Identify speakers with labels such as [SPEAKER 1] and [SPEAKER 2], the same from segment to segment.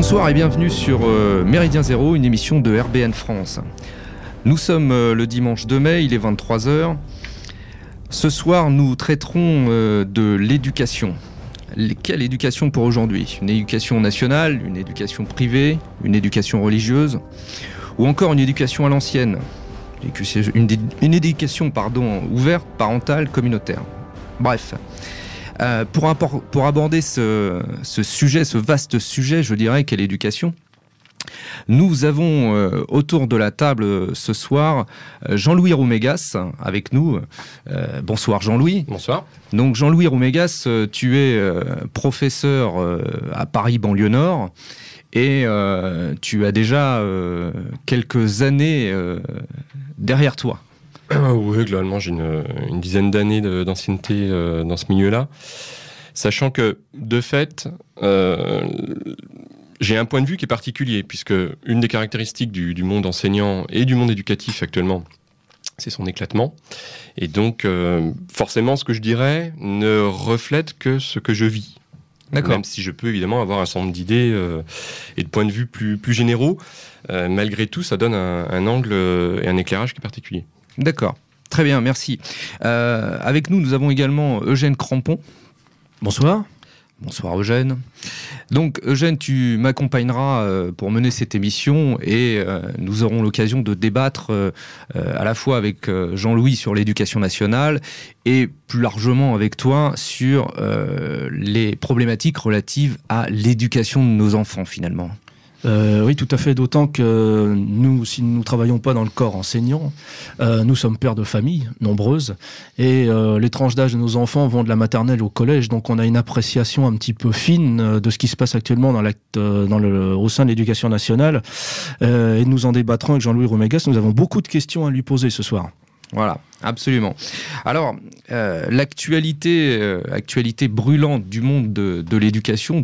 [SPEAKER 1] Bonsoir et bienvenue sur Méridien Zéro, une émission de RBN France. Nous sommes le dimanche 2 mai, il est 23h. Ce soir, nous traiterons de l'éducation. Quelle éducation pour aujourd'hui? Une éducation nationale, une éducation privée, une éducation religieuse, ou encore une éducation à l'ancienne, une éducation ouverte, parentale, communautaire. Bref, pour aborder ce sujet, ce vaste sujet, je dirais, qu'est l'éducation, nous avons autour de la table ce soir Jean-Louis Roumégas avec nous. Bonsoir Jean-Louis.
[SPEAKER 2] Bonsoir.
[SPEAKER 1] Donc Jean-Louis Roumégas, tu es professeur à Paris banlieue Nord et tu as déjà quelques années derrière toi.
[SPEAKER 2] Oui, globalement j'ai une dizaine d'années d'ancienneté dans ce milieu-là. Sachant que, de fait, j'ai un point de vue qui est particulier, puisque une des caractéristiques du monde enseignant et du monde éducatif actuellement, c'est son éclatement. Et donc, forcément, ce que je dirais ne reflète que ce que je vis. D'accord. Même si je peux évidemment avoir un certain nombre d'idées et de points de vue plus généraux, malgré tout, ça donne un angle et un éclairage qui est particulier.
[SPEAKER 1] D'accord. Très bien, merci. Avec nous avons également Eugène Crampon.
[SPEAKER 3] Bonsoir.
[SPEAKER 1] Bonsoir Eugène. Donc Eugène, tu m'accompagneras pour mener cette émission et nous aurons l'occasion de débattre à la fois avec Jean-Louis sur l'éducation nationale et plus largement avec toi sur les problématiques relatives à l'éducation de nos enfants finalement.
[SPEAKER 3] Oui, tout à fait, d'autant que nous, si nous ne travaillons pas dans le corps enseignant, nous sommes pères de famille, nombreuses, et les tranches d'âge de nos enfants vont de la maternelle au collège, donc on a une appréciation un petit peu fine de ce qui se passe actuellement au sein de l'éducation nationale, et nous en débattrons avec Jean-Louis Roumégas. Nous avons beaucoup de questions à lui poser ce soir.
[SPEAKER 1] Voilà, absolument. Alors, l'actualité brûlante du monde de l'éducation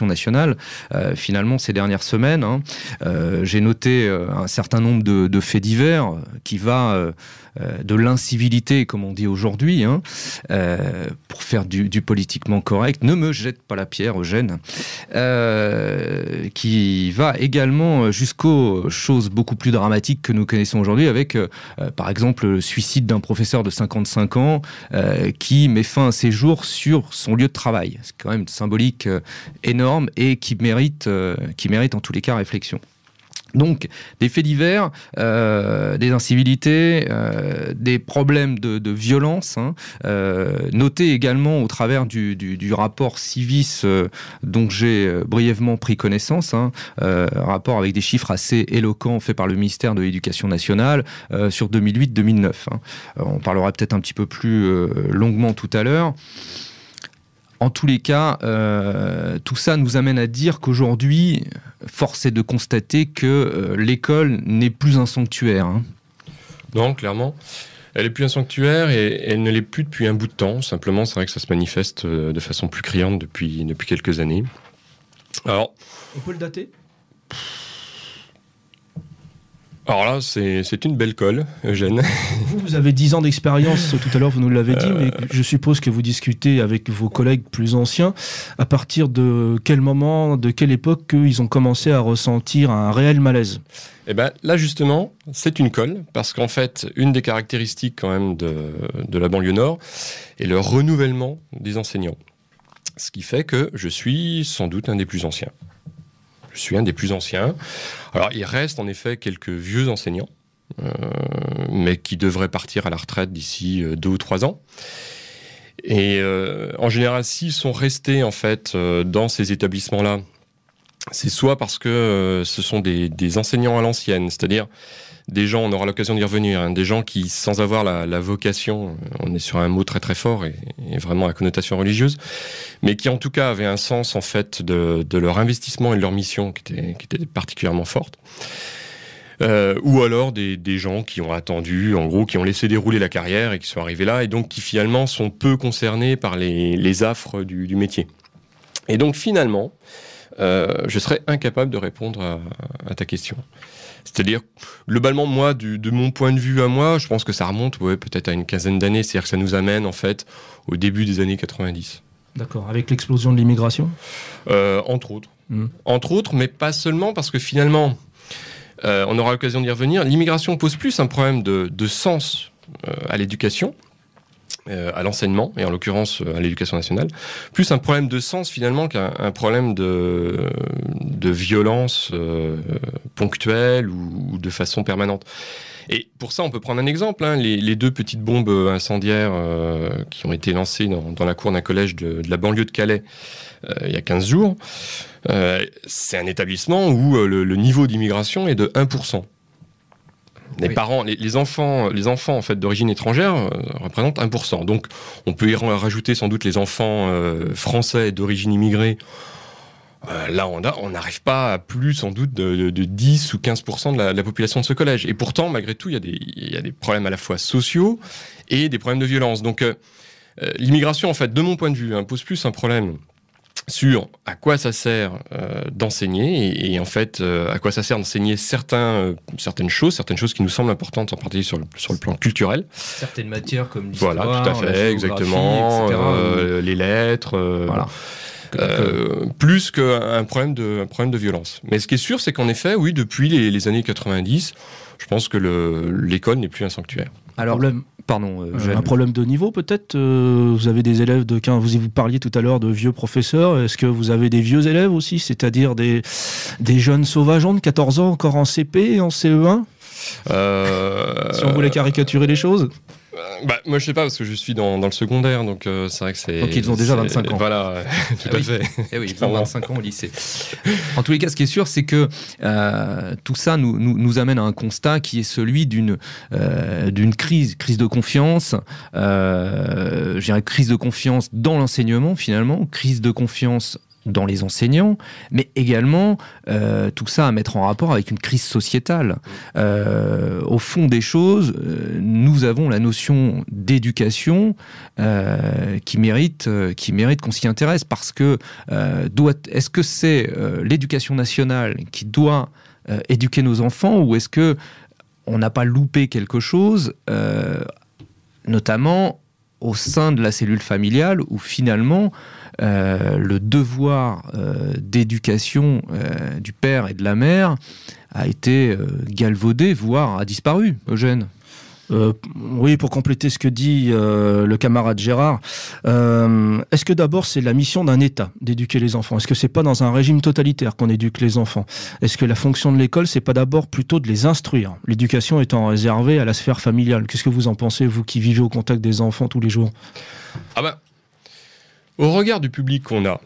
[SPEAKER 1] nationale, finalement, ces dernières semaines, j'ai noté un certain nombre de faits divers qui va de l'incivilité, comme on dit aujourd'hui, pour faire du politiquement correct. Ne me jette pas la pierre, Eugène. Qui va également jusqu'aux choses beaucoup plus dramatiques que nous connaissons aujourd'hui, avec, par exemple, le suicide d'un professeur de 55 ans qui met fin à ses jours sur son lieu de travail. C'est quand même une symbolique énorme et qui mérite en tous les cas réflexion. Donc, des faits divers, des incivilités, des problèmes de violence, notés également au travers du rapport Civis dont j'ai brièvement pris connaissance, rapport avec des chiffres assez éloquents faits par le ministère de l'Éducation nationale sur 2008-2009. On parlera peut-être un petit peu plus longuement tout à l'heure. En tous les cas, tout ça nous amène à dire qu'aujourd'hui, force est de constater que l'école n'est plus un sanctuaire.
[SPEAKER 2] Non, clairement. Elle n'est plus un sanctuaire et elle ne l'est plus depuis un bout de temps. Simplement, c'est vrai que ça se manifeste de façon plus criante depuis quelques années. Alors,
[SPEAKER 3] on peut le dater ?
[SPEAKER 2] Alors là, c'est une belle colle, Eugène.
[SPEAKER 3] Vous avez 10 ans d'expérience, tout à l'heure vous nous l'avez dit, mais je suppose que vous discutez avec vos collègues plus anciens. À partir de quel moment, de quelle époque qu'ils ont commencé à ressentir un réel malaise?
[SPEAKER 2] Eh ben là justement, c'est une colle, parce qu'en fait, une des caractéristiques quand même de la banlieue nord est le renouvellement des enseignants. Ce qui fait que je suis sans doute un des plus anciens. Je suis un des plus anciens. Alors, il reste en effet quelques vieux enseignants, mais qui devraient partir à la retraite d'ici 2 ou 3 ans. Et en général, s'ils sont restés en fait dans ces établissements-là, c'est soit parce que ce sont des enseignants à l'ancienne, c'est-à-dire des gens, on aura l'occasion d'y revenir, des gens qui, sans avoir la vocation, on est sur un mot très très fort et vraiment à connotation religieuse, mais qui en tout cas avaient un sens en fait de leur investissement et de leur mission qui était particulièrement forte. Ou alors des gens qui ont attendu, en gros, qui ont laissé dérouler la carrière et qui sont arrivés là, et donc qui finalement sont peu concernés par les affres du métier. Et donc finalement, je serais incapable de répondre à ta question. C'est-à-dire, globalement, moi, de mon point de vue à moi, je pense que ça remonte peut-être à une quinzaine d'années. C'est-à-dire que ça nous amène, en fait, au début des années 90.
[SPEAKER 3] D'accord. Avec l'explosion de l'immigration ?
[SPEAKER 2] Entre autres. entre autres, mais pas seulement, parce que finalement, on aura l'occasion d'y revenir, l'immigration pose plus un problème de sens à l'éducation, à l'enseignement, et en l'occurrence à l'éducation nationale, plus un problème de sens finalement qu'un problème de violence ponctuelle ou de façon permanente. Et pour ça, on peut prendre un exemple, les 2 petites bombes incendiaires qui ont été lancées dans la cour d'un collège de la banlieue de Calais il y a 15 jours. C'est un établissement où le niveau d'immigration est de 1%. Les parents, les enfants en fait d'origine étrangère représentent 1%. Donc, on peut y rajouter sans doute les enfants français d'origine immigrée. Là, on n'arrive pas à plus sans doute de 10 ou 15% de la population de ce collège. Et pourtant, malgré tout, il y a des problèmes à la fois sociaux et des problèmes de violence. Donc, l'immigration, en fait, de mon point de vue, pose plus un problème sur à quoi ça sert d'enseigner et en fait à quoi ça sert d'enseigner certaines choses qui nous semblent importantes, en particulier sur le plan culturel.
[SPEAKER 1] Certaines matières comme l'histoire,
[SPEAKER 2] voilà, tout à fait, exactement, les lettres. Voilà. Plus qu'un problème de violence. Mais ce qui est sûr, c'est qu'en effet, oui, depuis les années 90, je pense que l'école n'est plus un sanctuaire.
[SPEAKER 1] Alors,
[SPEAKER 3] un problème de niveau peut-être. Vous avez des élèves de 15. Vous parliez tout à l'heure de vieux professeurs. Est-ce que vous avez des vieux élèves aussi, c'est-à-dire des jeunes sauvageons de 14 ans encore en CP et en CE1 si on voulait caricaturer les choses.
[SPEAKER 2] Moi je sais pas parce que je suis dans le secondaire, donc c'est vrai que c'est...
[SPEAKER 1] Donc ils ont déjà 25 ans.
[SPEAKER 2] Voilà, tout à fait.
[SPEAKER 1] Eh oui, ils ont 25 ans au lycée. En tous les cas, ce qui est sûr, c'est que tout ça nous amène à un constat qui est celui d'une crise de confiance, je dirais crise de confiance dans l'enseignement finalement, crise de confiance dans les enseignants, mais également tout ça à mettre en rapport avec une crise sociétale. Au fond des choses, nous avons la notion d'éducation qui mérite qu'on s'y intéresse, parce que est-ce que c'est l'éducation nationale qui doit éduquer nos enfants, ou est-ce que on n'a pas loupé quelque chose, notamment au sein de la cellule familiale, où finalement le devoir d'éducation du père et de la mère a été galvaudé, voire a disparu. Eugène ?
[SPEAKER 3] Oui, pour compléter ce que dit le camarade Gérard, est-ce que d'abord c'est la mission d'un État d'éduquer les enfants ? Est-ce que c'est pas dans un régime totalitaire qu'on éduque les enfants ? Est-ce que la fonction de l'école, c'est pas d'abord plutôt de les instruire ? L'éducation étant réservée à la sphère familiale. Qu'est-ce que vous en pensez, vous qui vivez au contact des enfants tous les jours ?
[SPEAKER 2] Au regard du public qu'on a,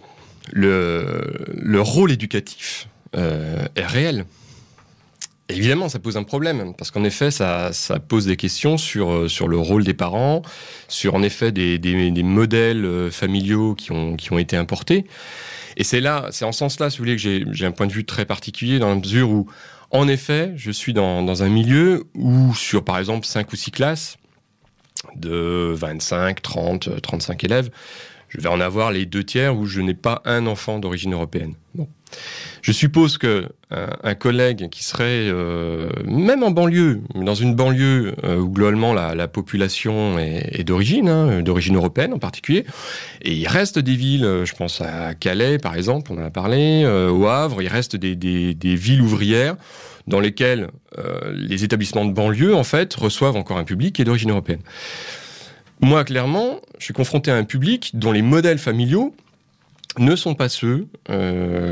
[SPEAKER 2] le rôle éducatif est réel. Évidemment, ça pose un problème, parce qu'en effet, ça pose des questions sur le rôle des parents, sur en effet des modèles familiaux qui ont été importés. Et c'est en ce sens-là, si vous voulez, que j'ai un point de vue très particulier, dans la mesure où, en effet, je suis dans un milieu où, sur par exemple 5 ou 6 classes de 25, 30, 35 élèves, je vais en avoir les 2/3 où je n'ai pas un enfant d'origine européenne. Bon. Je suppose que un collègue qui serait même en banlieue, dans une banlieue où globalement la population est d'origine, d'origine européenne en particulier, et il reste des villes, je pense à Calais par exemple, on en a parlé, au Havre, il reste des villes ouvrières dans lesquelles les établissements de banlieue en fait reçoivent encore un public qui est d'origine européenne. Moi, clairement, je suis confronté à un public dont les modèles familiaux ne sont pas ceux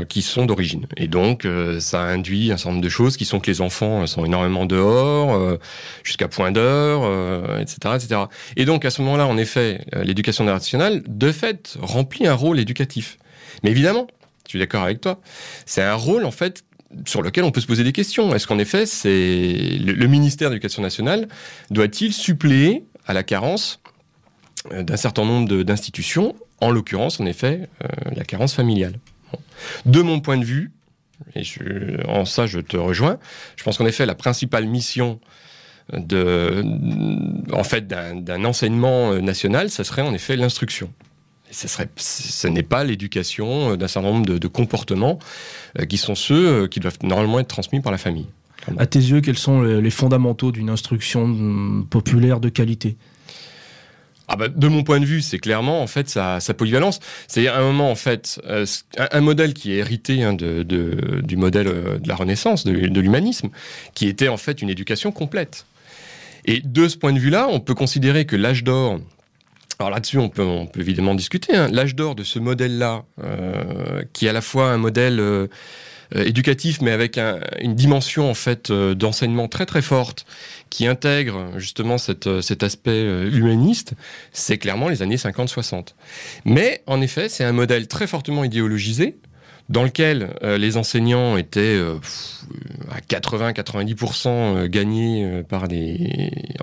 [SPEAKER 2] qui sont d'origine. Et donc, ça induit un certain nombre de choses qui sont que les enfants sont énormément dehors, jusqu'à point d'heure, etc., etc. Et donc, à ce moment-là, en effet, l'éducation nationale, de fait, remplit un rôle éducatif. Mais évidemment, je suis d'accord avec toi, c'est un rôle, en fait, sur lequel on peut se poser des questions. Est-ce qu'en effet, le ministère de l'Éducation nationale doit-il suppléer à la carence d'un certain nombre d'institutions, en l'occurrence, en effet, la carence familiale. Bon. De mon point de vue, et en ça je te rejoins, je pense qu'en effet, la principale mission d'un enseignement national, ça serait en effet l'instruction. Et ce n'est pas l'éducation d'un certain nombre de comportements qui sont ceux qui doivent normalement être transmis par la famille.
[SPEAKER 3] À tes yeux, quels sont les fondamentaux d'une instruction populaire de qualité ?
[SPEAKER 2] De mon point de vue, c'est clairement en fait sa polyvalence. C'est à un moment en fait un modèle qui est hérité du modèle de la Renaissance, de l'humanisme, qui était en fait une éducation complète. Et de ce point de vue-là, on peut considérer que l'âge d'or, alors là-dessus on peut évidemment discuter, hein, l'âge d'or de ce modèle-là, qui est à la fois un modèle éducatif, mais avec une dimension en fait d'enseignement très très forte, qui intègre justement cet aspect humaniste, c'est clairement les années 50-60. Mais en effet, c'est un modèle très fortement idéologisé, dans lequel les enseignants étaient à 80-90% gagnés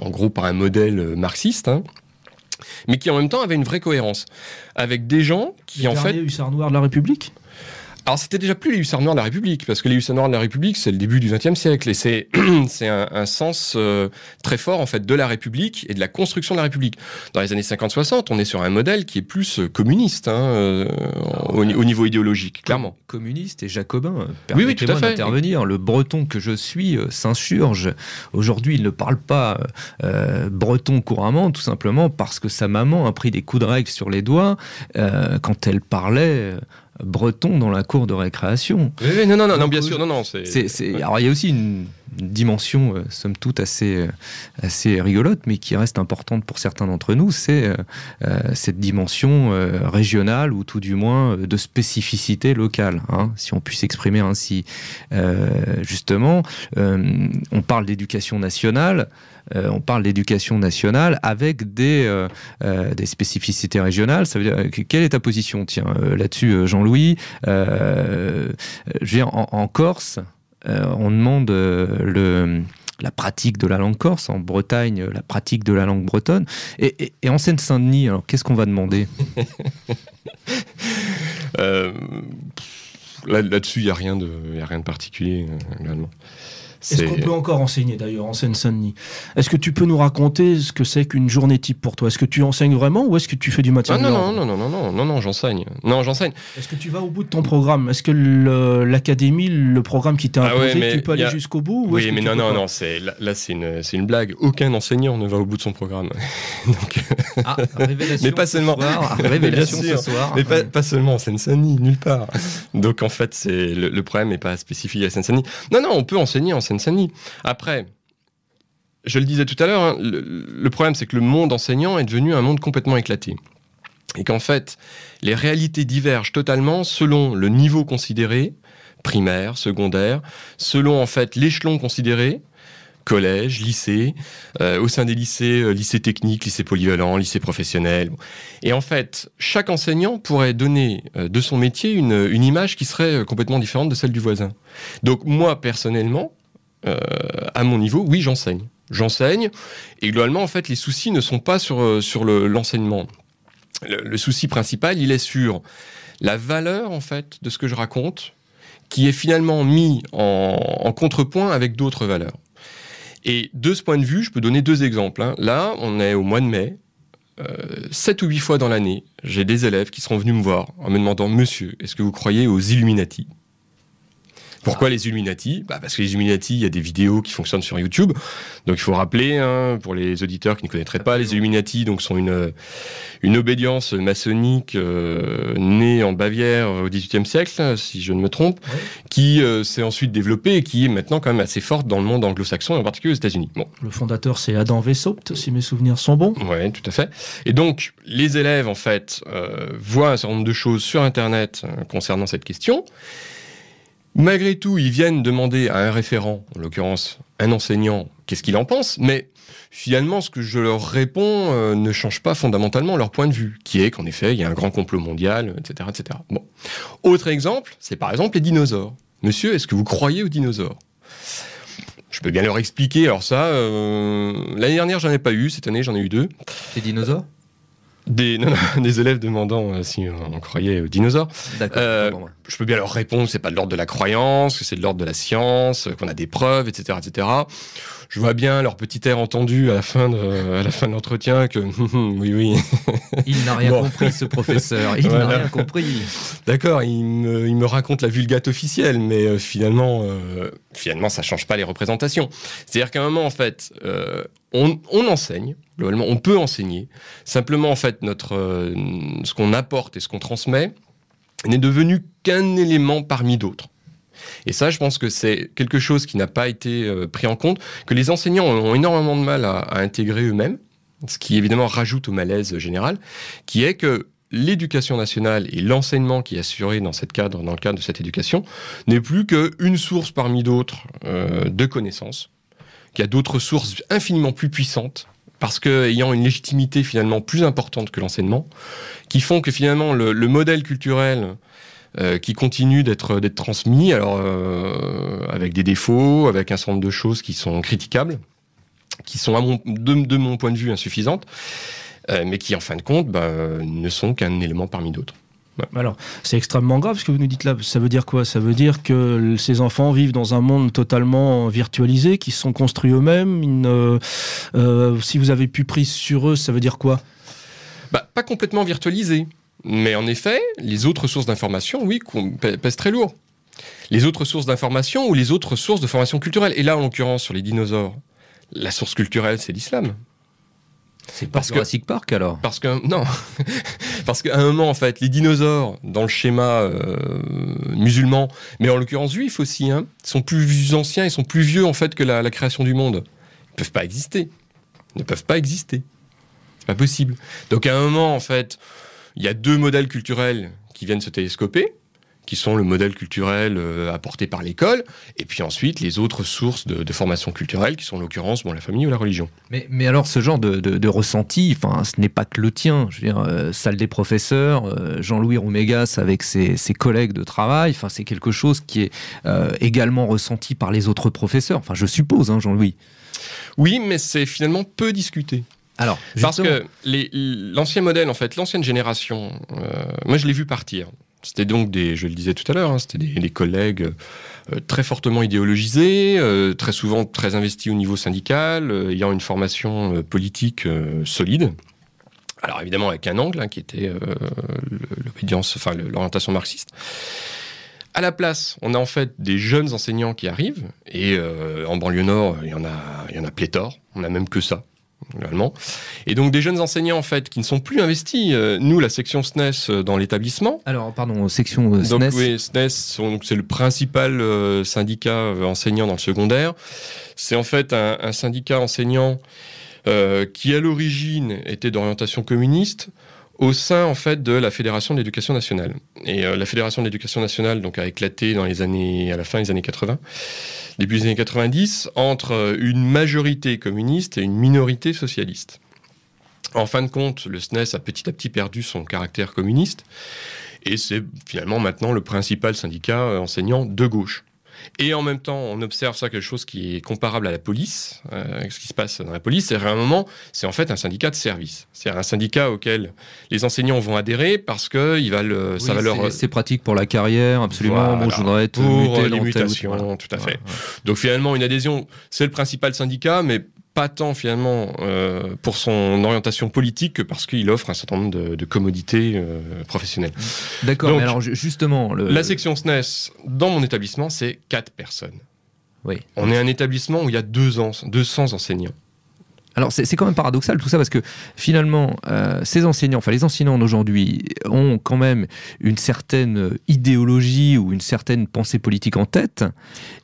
[SPEAKER 2] en gros par un modèle marxiste, hein, mais qui en même temps avait une vraie cohérence, avec des gens qui en fait...
[SPEAKER 3] Les hussards noirs de la République ?
[SPEAKER 2] Alors, c'était déjà plus les hussards noirs de la République, parce que les hussards noirs de la République, c'est le début du XXe siècle, et c'est un sens très fort, en fait, de la République et de la construction de la République. Dans les années 50-60, on est sur un modèle qui est plus communiste, hein, au niveau idéologique, clairement.
[SPEAKER 1] Communiste et jacobin.
[SPEAKER 2] Oui, tout à fait.
[SPEAKER 1] D'intervenir. Le breton que je suis s'insurge. Aujourd'hui, il ne parle pas breton couramment, tout simplement parce que sa maman a pris des coups de règle sur les doigts quand elle parlait... breton dans la cour de récréation.
[SPEAKER 2] Oui, non, bien sûr, non,
[SPEAKER 1] Alors il y a aussi une dimension, somme toute, assez rigolote, mais qui reste importante pour certains d'entre nous, c'est cette dimension régionale, ou tout du moins de spécificité locale, hein, si on puisse s'exprimer ainsi. Justement, on parle d'éducation nationale, avec des spécificités régionales. Ça veut dire, quelle est ta position, tiens, là-dessus, Jean-Louis? Je veux dire, en Corse, on demande la pratique de la langue corse, en Bretagne, la pratique de la langue bretonne. Et en Seine-Saint-Denis, alors, qu'est-ce qu'on va demander?
[SPEAKER 2] Là-dessus, il n'y a rien de particulier, réellement.
[SPEAKER 3] Est-ce qu'on peut encore enseigner d'ailleurs en Seine-Saint-Denis? Est-ce que tu peux nous raconter ce que c'est qu'une journée type pour toi? Est-ce que tu enseignes vraiment ou est-ce que tu fais du maintien de l'ordre?
[SPEAKER 2] Non, j'enseigne.
[SPEAKER 3] Est-ce que tu vas au bout de ton programme? Est-ce que l'académie, le programme qui t'est imposé, tu peux aller jusqu'au bout?
[SPEAKER 2] Oui, mais non, là c'est une blague. Aucun enseignant ne va au bout de son programme. Donc...
[SPEAKER 1] révélation
[SPEAKER 2] mais pas seulement.
[SPEAKER 1] Révélation ce soir.
[SPEAKER 2] Mais pas seulement en Seine-Saint-Denis, nulle part. Donc en fait, le problème n'est pas spécifique à Seine-Saint-Denis. Non, on peut enseigner en Seine-Saint-Denis. Après, je le disais tout à l'heure, hein, le problème c'est que le monde enseignant est devenu un monde complètement éclaté. Et qu'en fait, les réalités divergent totalement selon le niveau considéré, primaire, secondaire, selon en fait l'échelon considéré, collège, lycée, au sein des lycées, lycée technique, lycée polyvalent, lycée professionnel. Et en fait, chaque enseignant pourrait donner de son métier une image qui serait complètement différente de celle du voisin. Donc moi, personnellement, à mon niveau, oui, j'enseigne. Et globalement, en fait, les soucis ne sont pas sur l'enseignement. Le souci principal, il est sur la valeur, en fait, de ce que je raconte, qui est finalement mis en contrepoint avec d'autres valeurs. Et de ce point de vue, je peux donner 2 exemples. Hein. Là, on est au mois de mai. 7 ou 8 fois dans l'année, j'ai des élèves qui seront venus me voir en me demandant « Monsieur, est-ce que vous croyez aux Illuminati ?» Pourquoi les Illuminati? Parce que les Illuminati, il y a des vidéos qui fonctionnent sur YouTube. Donc il faut rappeler, hein, pour les auditeurs qui ne connaîtraient pas, les Illuminati donc, sont une obédience maçonnique née en Bavière au XVIIIe siècle, si je ne me trompe, ouais. Qui s'est ensuite développée et qui est maintenant quand même assez forte dans le monde anglo-saxon, et en particulier aux États-Unis. Bon.
[SPEAKER 3] Le fondateur, c'est Adam Weishaupt, si mes souvenirs sont bons.
[SPEAKER 2] Oui, tout à fait. Et donc, les élèves, en fait, voient un certain nombre de choses sur Internet concernant cette question. Malgré tout, ils viennent demander à un référent, en l'occurrence un enseignant, qu'est-ce qu'il en pense, mais finalement, ce que je leur réponds ne change pas fondamentalement leur point de vue, qui est qu'en effet, il y a un grand complot mondial, etc., etc. Bon. Autre exemple, c'est par exemple les dinosaures. Monsieur, est-ce que vous croyez aux dinosaures? Je peux bien leur expliquer. Alors ça, l'année dernière, j'en ai pas eu. Cette année, j'en ai eu 2.
[SPEAKER 1] Les dinosaures?
[SPEAKER 2] Des élèves demandant si on croyait aux dinosaures.
[SPEAKER 1] D'accord.
[SPEAKER 2] Je peux bien leur répondre que c'est pas de l'ordre de la croyance, que c'est de l'ordre de la science, qu'on a des preuves, etc., etc. je vois bien leur petit air entendu à la fin de l'entretien que oui.
[SPEAKER 1] Il n'a rien compris, ce professeur. Il n'a rien compris.
[SPEAKER 2] D'accord, il me raconte la vulgate officielle, mais finalement, ça change pas les représentations. C'est-à-dire qu'à un moment, en fait, on enseigne. Globalement, on peut enseigner. Simplement, en fait, ce qu'on apporte et ce qu'on transmet n'est devenu qu'un élément parmi d'autres. Et ça, je pense que c'est quelque chose qui n'a pas été pris en compte, que les enseignants ont énormément de mal à intégrer eux-mêmes, ce qui évidemment rajoute au malaise général, qui est que l'éducation nationale et l'enseignement qui est assuré dans le cadre de cette éducation n'est plus qu'une source parmi d'autres de connaissances, qu'il y a d'autres sources infiniment plus puissantes, parce qu'ayant une légitimité finalement plus importante que l'enseignement, qui font que finalement le modèle culturel qui continue d'être transmis, alors avec des défauts, avec un certain nombre de choses qui sont critiquables, qui sont de mon point de vue insuffisantes, mais qui en fin de compte ne sont qu'un élément parmi d'autres.
[SPEAKER 3] Ouais. Alors, c'est extrêmement grave ce que vous nous dites là. Ça veut dire quoi? Ça veut dire que ces enfants vivent dans un monde totalement virtualisé, qui se sont construits eux-mêmes. Si vous avez pu prise sur eux, ça veut dire quoi?
[SPEAKER 2] Pas complètement virtualisé. Mais en effet, les autres sources d'information, oui, pèsent très lourd. Les autres sources d'information ou les autres sources de formation culturelle. Et là, en l'occurrence, sur les dinosaures, la source culturelle, c'est l'islam.
[SPEAKER 1] C'est pas Jurassic Park, alors?
[SPEAKER 2] Non. Parce qu'à un moment, en fait, les dinosaures, dans le schéma musulman, mais en l'occurrence juif aussi, sont plus anciens, ils sont plus vieux, en fait, que la création du monde. Ils ne peuvent pas exister. C'est pas possible. Donc, à un moment, en fait, il y a deux modèles culturels qui viennent se télescoper, qui sont le modèle culturel apporté par l'école, et puis ensuite les autres sources de formation culturelle, qui sont en l'occurrence la famille ou la religion.
[SPEAKER 1] Mais alors ce genre de ressenti, ce n'est pas que le tien. Je veux dire, salle des professeurs, Jean-Louis Roumégas avec ses collègues de travail, c'est quelque chose qui est également ressenti par les autres professeurs. Je suppose, Jean-Louis.
[SPEAKER 2] Oui, mais c'est finalement peu discuté.
[SPEAKER 1] Alors,
[SPEAKER 2] parce que l'ancien modèle, en fait, l'ancienne génération, moi je l'ai vu partir. C'était donc je le disais tout à l'heure, c'était des collègues très fortement idéologisés, très souvent très investis au niveau syndical, ayant une formation politique solide. Alors évidemment avec un angle qui était l'orientation marxiste. À la place, on a en fait des jeunes enseignants qui arrivent, et en banlieue nord, il y en a pléthore, on n'a même que ça. Globalement. Et donc des jeunes enseignants en fait qui ne sont plus investis. Nous, la section SNES dans l'établissement.
[SPEAKER 1] Alors pardon, section SNES.
[SPEAKER 2] Donc oui, SNES, c'est le principal syndicat enseignant dans le secondaire. C'est en fait un syndicat enseignant qui à l'origine était d'orientation communiste, au sein en fait de la Fédération de l'Éducation nationale. Et la Fédération de l'Éducation nationale donc a éclaté à la fin des années 80, début des années 90, entre une majorité communiste et une minorité socialiste. En fin de compte, le SNES a petit à petit perdu son caractère communiste, et c'est finalement maintenant le principal syndicat enseignant de gauche. Et en même temps, on observe quelque chose qui est comparable à la police, ce qui se passe dans la police, c'est à un moment, c'est en fait un syndicat de service. C'est un syndicat auquel les enseignants vont adhérer parce que ça va leur...
[SPEAKER 1] C'est pratique pour la carrière, absolument.
[SPEAKER 2] Voilà,
[SPEAKER 1] je voudrais être
[SPEAKER 2] pour
[SPEAKER 1] muté
[SPEAKER 2] les
[SPEAKER 1] dans
[SPEAKER 2] mutations,
[SPEAKER 1] voilà.
[SPEAKER 2] tout à fait. Donc finalement, une adhésion, c'est le principal syndicat, mais pas tant finalement pour son orientation politique que parce qu'il offre un certain nombre de commodités professionnelles.
[SPEAKER 1] D'accord,
[SPEAKER 2] donc,
[SPEAKER 1] mais alors justement...
[SPEAKER 2] La section SNES, dans mon établissement, c'est 4 personnes.
[SPEAKER 1] Oui.
[SPEAKER 2] On est un établissement où il y a 200 enseignants.
[SPEAKER 1] Alors c'est quand même paradoxal tout ça, parce que finalement ces enseignants, les enseignants d'aujourd'hui ont quand même une certaine idéologie ou une certaine pensée politique en tête.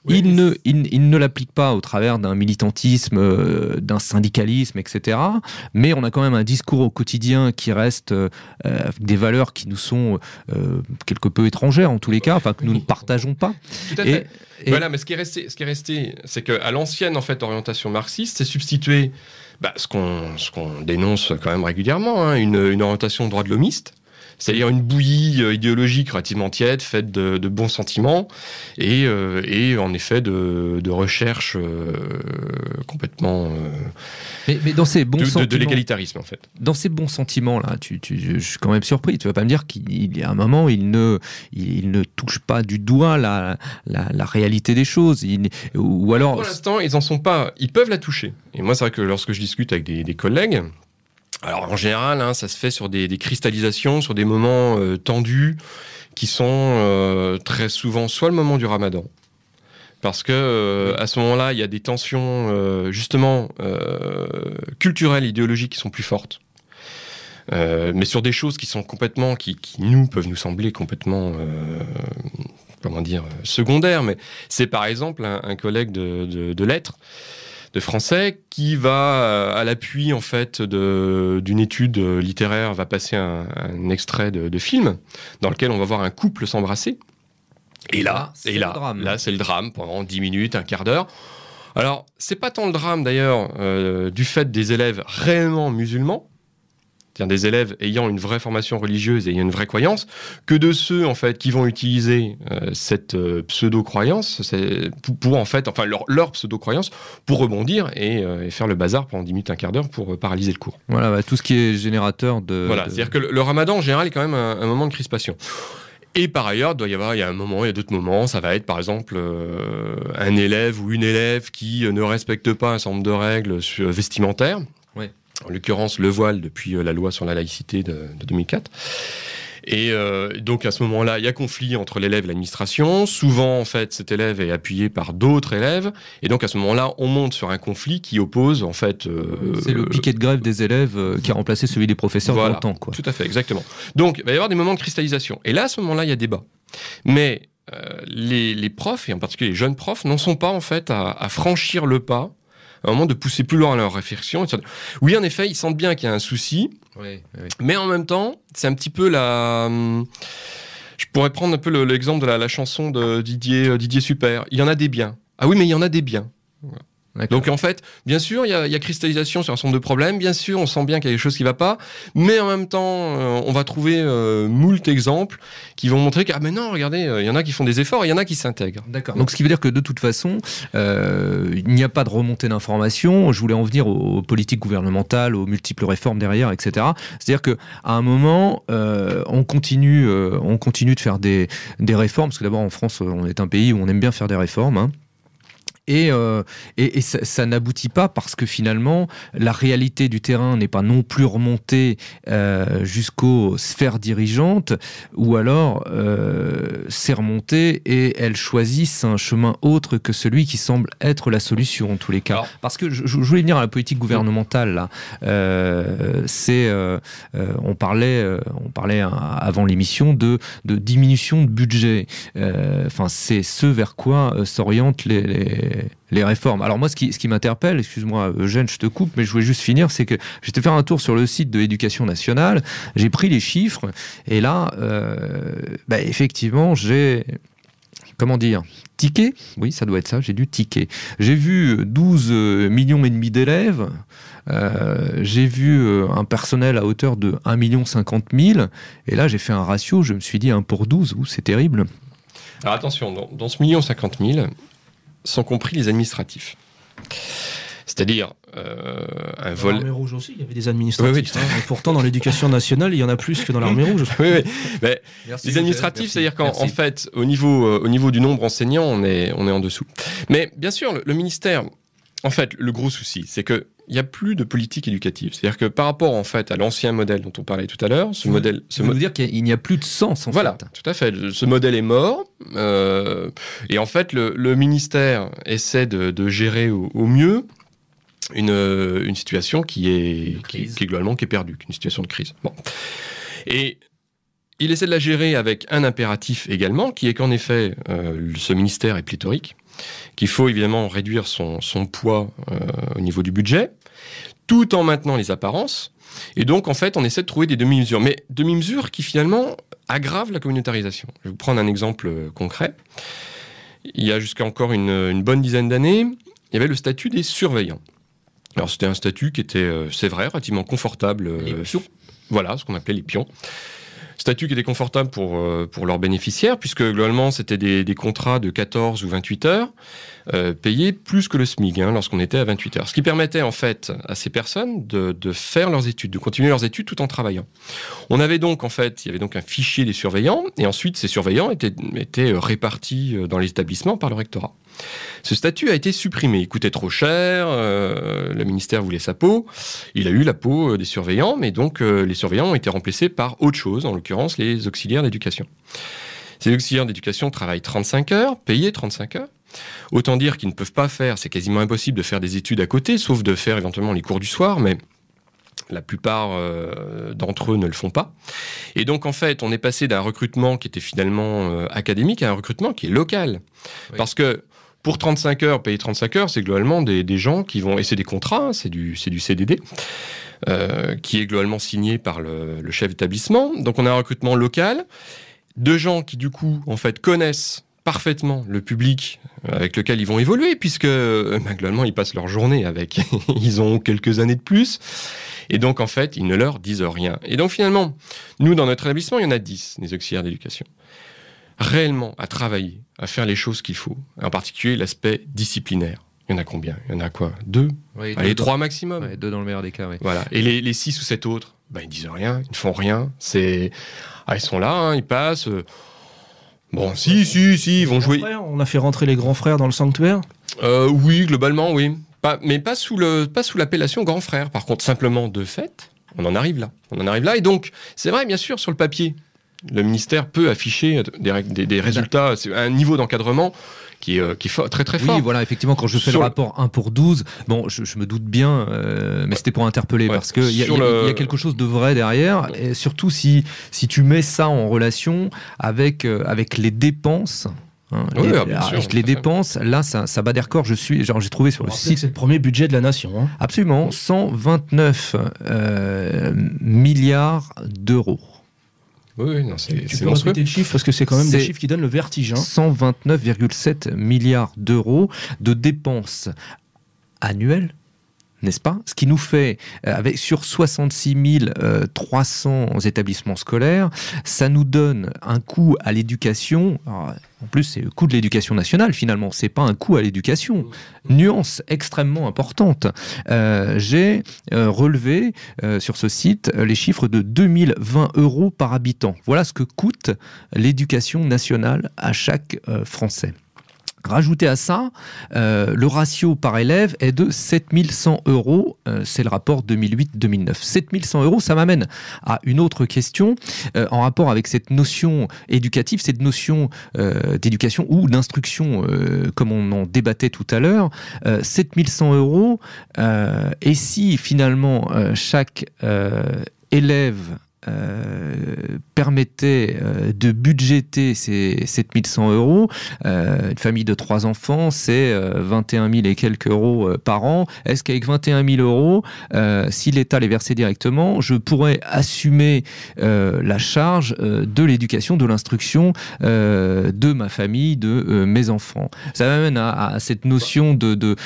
[SPEAKER 1] Oui, ils ne l'appliquent pas au travers d'un militantisme, d'un syndicalisme, etc. Mais on a quand même un discours au quotidien qui reste avec des valeurs qui nous sont quelque peu étrangères en tous les cas, que nous ne partageons pas.
[SPEAKER 2] Tout à fait. Voilà, mais ce qui est resté, c'est qu'à l'ancienne en fait orientation marxiste, c'est substitué ce qu'on dénonce quand même régulièrement, une orientation droit de l'homiste, C'est-à-dire une bouillie idéologique relativement tiède, faite de bons sentiments, et en effet de recherche complètement...
[SPEAKER 1] Mais dans ces bons sentiments...
[SPEAKER 2] De l'égalitarisme, en fait.
[SPEAKER 1] Dans ces bons sentiments-là, je suis quand même surpris. Tu vas pas me dire qu'il y a un moment, il ne touche pas du doigt la réalité des choses. Ou alors...
[SPEAKER 2] Pour l'instant, ils en sont pas... Ils peuvent la toucher. Et moi, c'est vrai que lorsque je discute avec des collègues, alors en général, ça se fait sur des cristallisations, sur des moments tendus, qui sont très souvent soit le moment du Ramadan, parce que à ce moment-là, il y a des tensions justement culturelles, idéologiques qui sont plus fortes. Mais sur des choses qui sont complètement, qui nous peuvent nous sembler complètement, comment dire, secondaires. Mais c'est par exemple un collègue de lettres, de français, qui va à l'appui en fait d'une étude littéraire, va passer un extrait de film dans lequel on va voir un couple s'embrasser. Et là, c'est le drame pendant 10 minutes, un quart d'heure. Alors, c'est pas tant le drame d'ailleurs du fait des élèves réellement musulmans, c'est-à-dire des élèves ayant une vraie formation religieuse et ayant une vraie croyance, que de ceux en fait qui vont utiliser cette pseudo-croyance pour en fait, enfin leur pseudo-croyance pour rebondir et faire le bazar pendant 10 minutes, un quart d'heure pour paralyser le cours.
[SPEAKER 1] Voilà, tout ce qui est générateur de...
[SPEAKER 2] Voilà, c'est-à-dire que le Ramadan en général est quand même un moment de crispation. Et par ailleurs, il y a un moment, il y a d'autres moments, ça va être par exemple un élève ou une élève qui ne respecte pas un certain nombre de règles vestimentaires.
[SPEAKER 1] Ouais.
[SPEAKER 2] En l'occurrence, le voile depuis la loi sur la laïcité de 2004. Et donc à ce moment-là, il y a conflit entre l'élève et l'administration. Souvent, en fait, cet élève est appuyé par d'autres élèves. Et donc à ce moment-là, on monte sur un conflit qui oppose, en fait...
[SPEAKER 1] c'est le piquet de grève des élèves qui a remplacé celui des professeurs dans le temps, quoi.
[SPEAKER 2] Tout à fait, exactement. Donc il va y avoir des moments de cristallisation. Et là, à ce moment-là, il y a débat. Mais les profs, et en particulier les jeunes profs, n'en sont pas, en fait, à franchir le pas, à un moment de pousser plus loin leur réflexion. Oui, en effet, ils sentent bien qu'il y a un souci, mais en même temps, c'est un petit peu je pourrais prendre un peu l'exemple de la chanson de Didier Super. Il y en a des biens. Ah oui, mais il y en a des biens. Voilà. Donc en fait, bien sûr, il y a cristallisation sur un certain nombre de problèmes, bien sûr, on sent bien qu'il y a des choses qui ne vont pas, mais en même temps, on va trouver moult exemples qui vont montrer que, ah mais non, regardez, il y en a qui font des efforts et il y en a qui s'intègrent.
[SPEAKER 1] D'accord. Donc ce qui veut dire que de toute façon, il n'y a pas de remontée d'informations. Je voulais en venir aux politiques gouvernementales, aux multiples réformes derrière, etc. C'est-à-dire qu'à un moment, on continue de faire des réformes, parce que d'abord en France, on est un pays où on aime bien faire des réformes, Et ça n'aboutit pas parce que finalement, la réalité du terrain n'est pas non plus remontée jusqu'aux sphères dirigeantes, ou alors c'est remonté et elles choisissent un chemin autre que celui qui semble être la solution en tous les cas. Alors, parce que je voulais venir à la politique gouvernementale là. On parlait avant l'émission de diminution de budget. Enfin, c'est ce vers quoi s'orientent les réformes. Alors moi, ce qui m'interpelle, excuse-moi Eugène, je te coupe, mais je voulais juste finir, c'est que j'étais faire un tour sur le site de l'Éducation nationale, j'ai pris les chiffres, et là, effectivement, j'ai... Comment dire ? Ticket ? Oui, ça doit être ça, j'ai dû ticker. J'ai vu 12,5 millions d'élèves, j'ai vu un personnel à hauteur de 1,05 million, et là j'ai fait un ratio, je me suis dit 1 pour 12, c'est terrible.
[SPEAKER 2] Alors attention, dans ce 1,05 million, sont compris les administratifs. C'est-à-dire un vol...
[SPEAKER 3] Dans l'armée rouge aussi, il y avait des administratifs. Oui. Et pourtant, dans l'éducation nationale, il y en a plus que dans l'armée rouge.
[SPEAKER 2] Oui. Mais les administratifs, c'est-à-dire qu'en fait, au niveau du nombre enseignants, on est en dessous. Mais bien sûr, le ministère, en fait, le gros souci, c'est que il n'y a plus de politique éducative. C'est-à-dire que par rapport en fait à l'ancien modèle dont on parlait tout à l'heure,
[SPEAKER 1] ça veut dire qu'il n'y a plus de sens en fait.
[SPEAKER 2] Voilà, tout à fait. Ce modèle est mort et en fait le ministère essaie de gérer au mieux une situation qui est globalement perdue, une situation de crise. Bon. Et il essaie de la gérer avec un impératif également, qui est qu'en effet ce ministère est pléthorique, qu'il faut évidemment réduire son poids au niveau du budget, tout en maintenant les apparences. Et donc, en fait, on essaie de trouver des demi-mesures. Mais demi-mesures qui, finalement, aggravent la communautarisation. Je vais vous prendre un exemple concret. Il y a jusqu'à encore une bonne dizaine d'années, il y avait le statut des surveillants. Alors, c'était un statut qui était, c'est vrai, relativement confortable.
[SPEAKER 1] Les pions.
[SPEAKER 2] Voilà, ce qu'on appelait les pions. Statut qui était confortable pour leurs bénéficiaires, puisque globalement, c'était des contrats de 14 ou 28 heures, payés plus que le SMIC, lorsqu'on était à 28 heures. Ce qui permettait, en fait, à ces personnes de faire leurs études, de continuer leurs études tout en travaillant. Il y avait donc un fichier des surveillants, et ensuite, ces surveillants étaient répartis dans les établissements par le rectorat. Ce statut a été supprimé. Il coûtait trop cher, le ministère voulait sa peau. Il a eu la peau des surveillants, mais donc les surveillants ont été remplacés par autre chose, en l'occurrence les auxiliaires d'éducation. Ces auxiliaires d'éducation travaillent 35 heures, payés 35 heures. Autant dire qu'ils ne peuvent pas faire, c'est quasiment impossible de faire des études à côté, sauf de faire éventuellement les cours du soir, mais la plupart d'entre eux ne le font pas. Et donc, en fait, on est passé d'un recrutement qui était finalement académique à un recrutement qui est local. Oui. Parce que pour 35 heures, payer 35 heures, c'est globalement des gens qui vont... Et c'est des contrats, c'est du CDD, qui est globalement signé par le chef d'établissement. Donc, on a un recrutement local de gens qui, du coup, en fait, connaissent parfaitement le public avec lequel ils vont évoluer, puisque globalement, ils passent leur journée avec. Ils ont quelques années de plus. Et donc, en fait, ils ne leur disent rien. Et donc, finalement, nous, dans notre établissement, il y en a 10, des auxiliaires d'éducation. Réellement, à travailler, à faire les choses qu'il faut. En particulier, l'aspect disciplinaire. Il y en a combien ? Il y en a quoi ? 2 ?
[SPEAKER 1] Oui,
[SPEAKER 2] allez, 3 maximum.
[SPEAKER 1] Ouais, 2 dans le meilleur des cas, oui.
[SPEAKER 2] Voilà. Et les 6 ou 7 autres, ils disent rien, ils ne font rien. Ils sont là, ils passent... Bon, si, ils vont jouer.
[SPEAKER 3] On a fait rentrer les grands frères dans le sanctuaire ?
[SPEAKER 2] Oui, globalement, oui. Mais pas sous l'appellation grand frère. Par contre, simplement de fait, on en arrive là. Et donc, c'est vrai, bien sûr, sur le papier, le ministère peut afficher des résultats, un niveau d'encadrement qui est très très fort.
[SPEAKER 1] Oui, voilà, effectivement, quand je fais le rapport 1 pour 12, bon, je me doute bien, mais c'était pour interpeller, parce qu'il y a quelque chose de vrai derrière, et surtout si tu mets ça en relation avec les dépenses. Avec les dépenses, là, ça bat des records. J'ai trouvé sur le site.
[SPEAKER 3] C'est le premier budget de la nation.
[SPEAKER 1] Absolument, 129 milliards d'euros.
[SPEAKER 2] Oui, non, c'est
[SPEAKER 3] tu peux répéter le chiffre parce que c'est quand même des chiffres qui donnent le vertige.
[SPEAKER 1] 129,7 milliards d'euros de dépenses annuelles, n'est-ce pas ? Ce qui nous fait, sur 66 300 établissements scolaires, ça nous donne un coût à l'éducation. Alors, en plus, c'est le coût de l'éducation nationale, finalement. C'est pas un coût à l'éducation. Nuance extrêmement importante. J'ai relevé sur ce site les chiffres de 2020 € par habitant. Voilà ce que coûte l'éducation nationale à chaque Français. Rajouté à ça, le ratio par élève est de 7100 €. C'est le rapport 2008-2009. 7100 €, ça m'amène à une autre question en rapport avec cette notion éducative, cette notion d'éducation ou d'instruction, comme on en débattait tout à l'heure. 7100 €, et si finalement chaque élève permettait de budgéter ces 7100 €. Une famille de 3 enfants, c'est 21 000 et quelques euros par an. Est-ce qu'avec 21 000 €, si l'État les versait directement, je pourrais assumer la charge de l'éducation, de l'instruction de ma famille, de mes enfants? Ça m'amène à cette notion de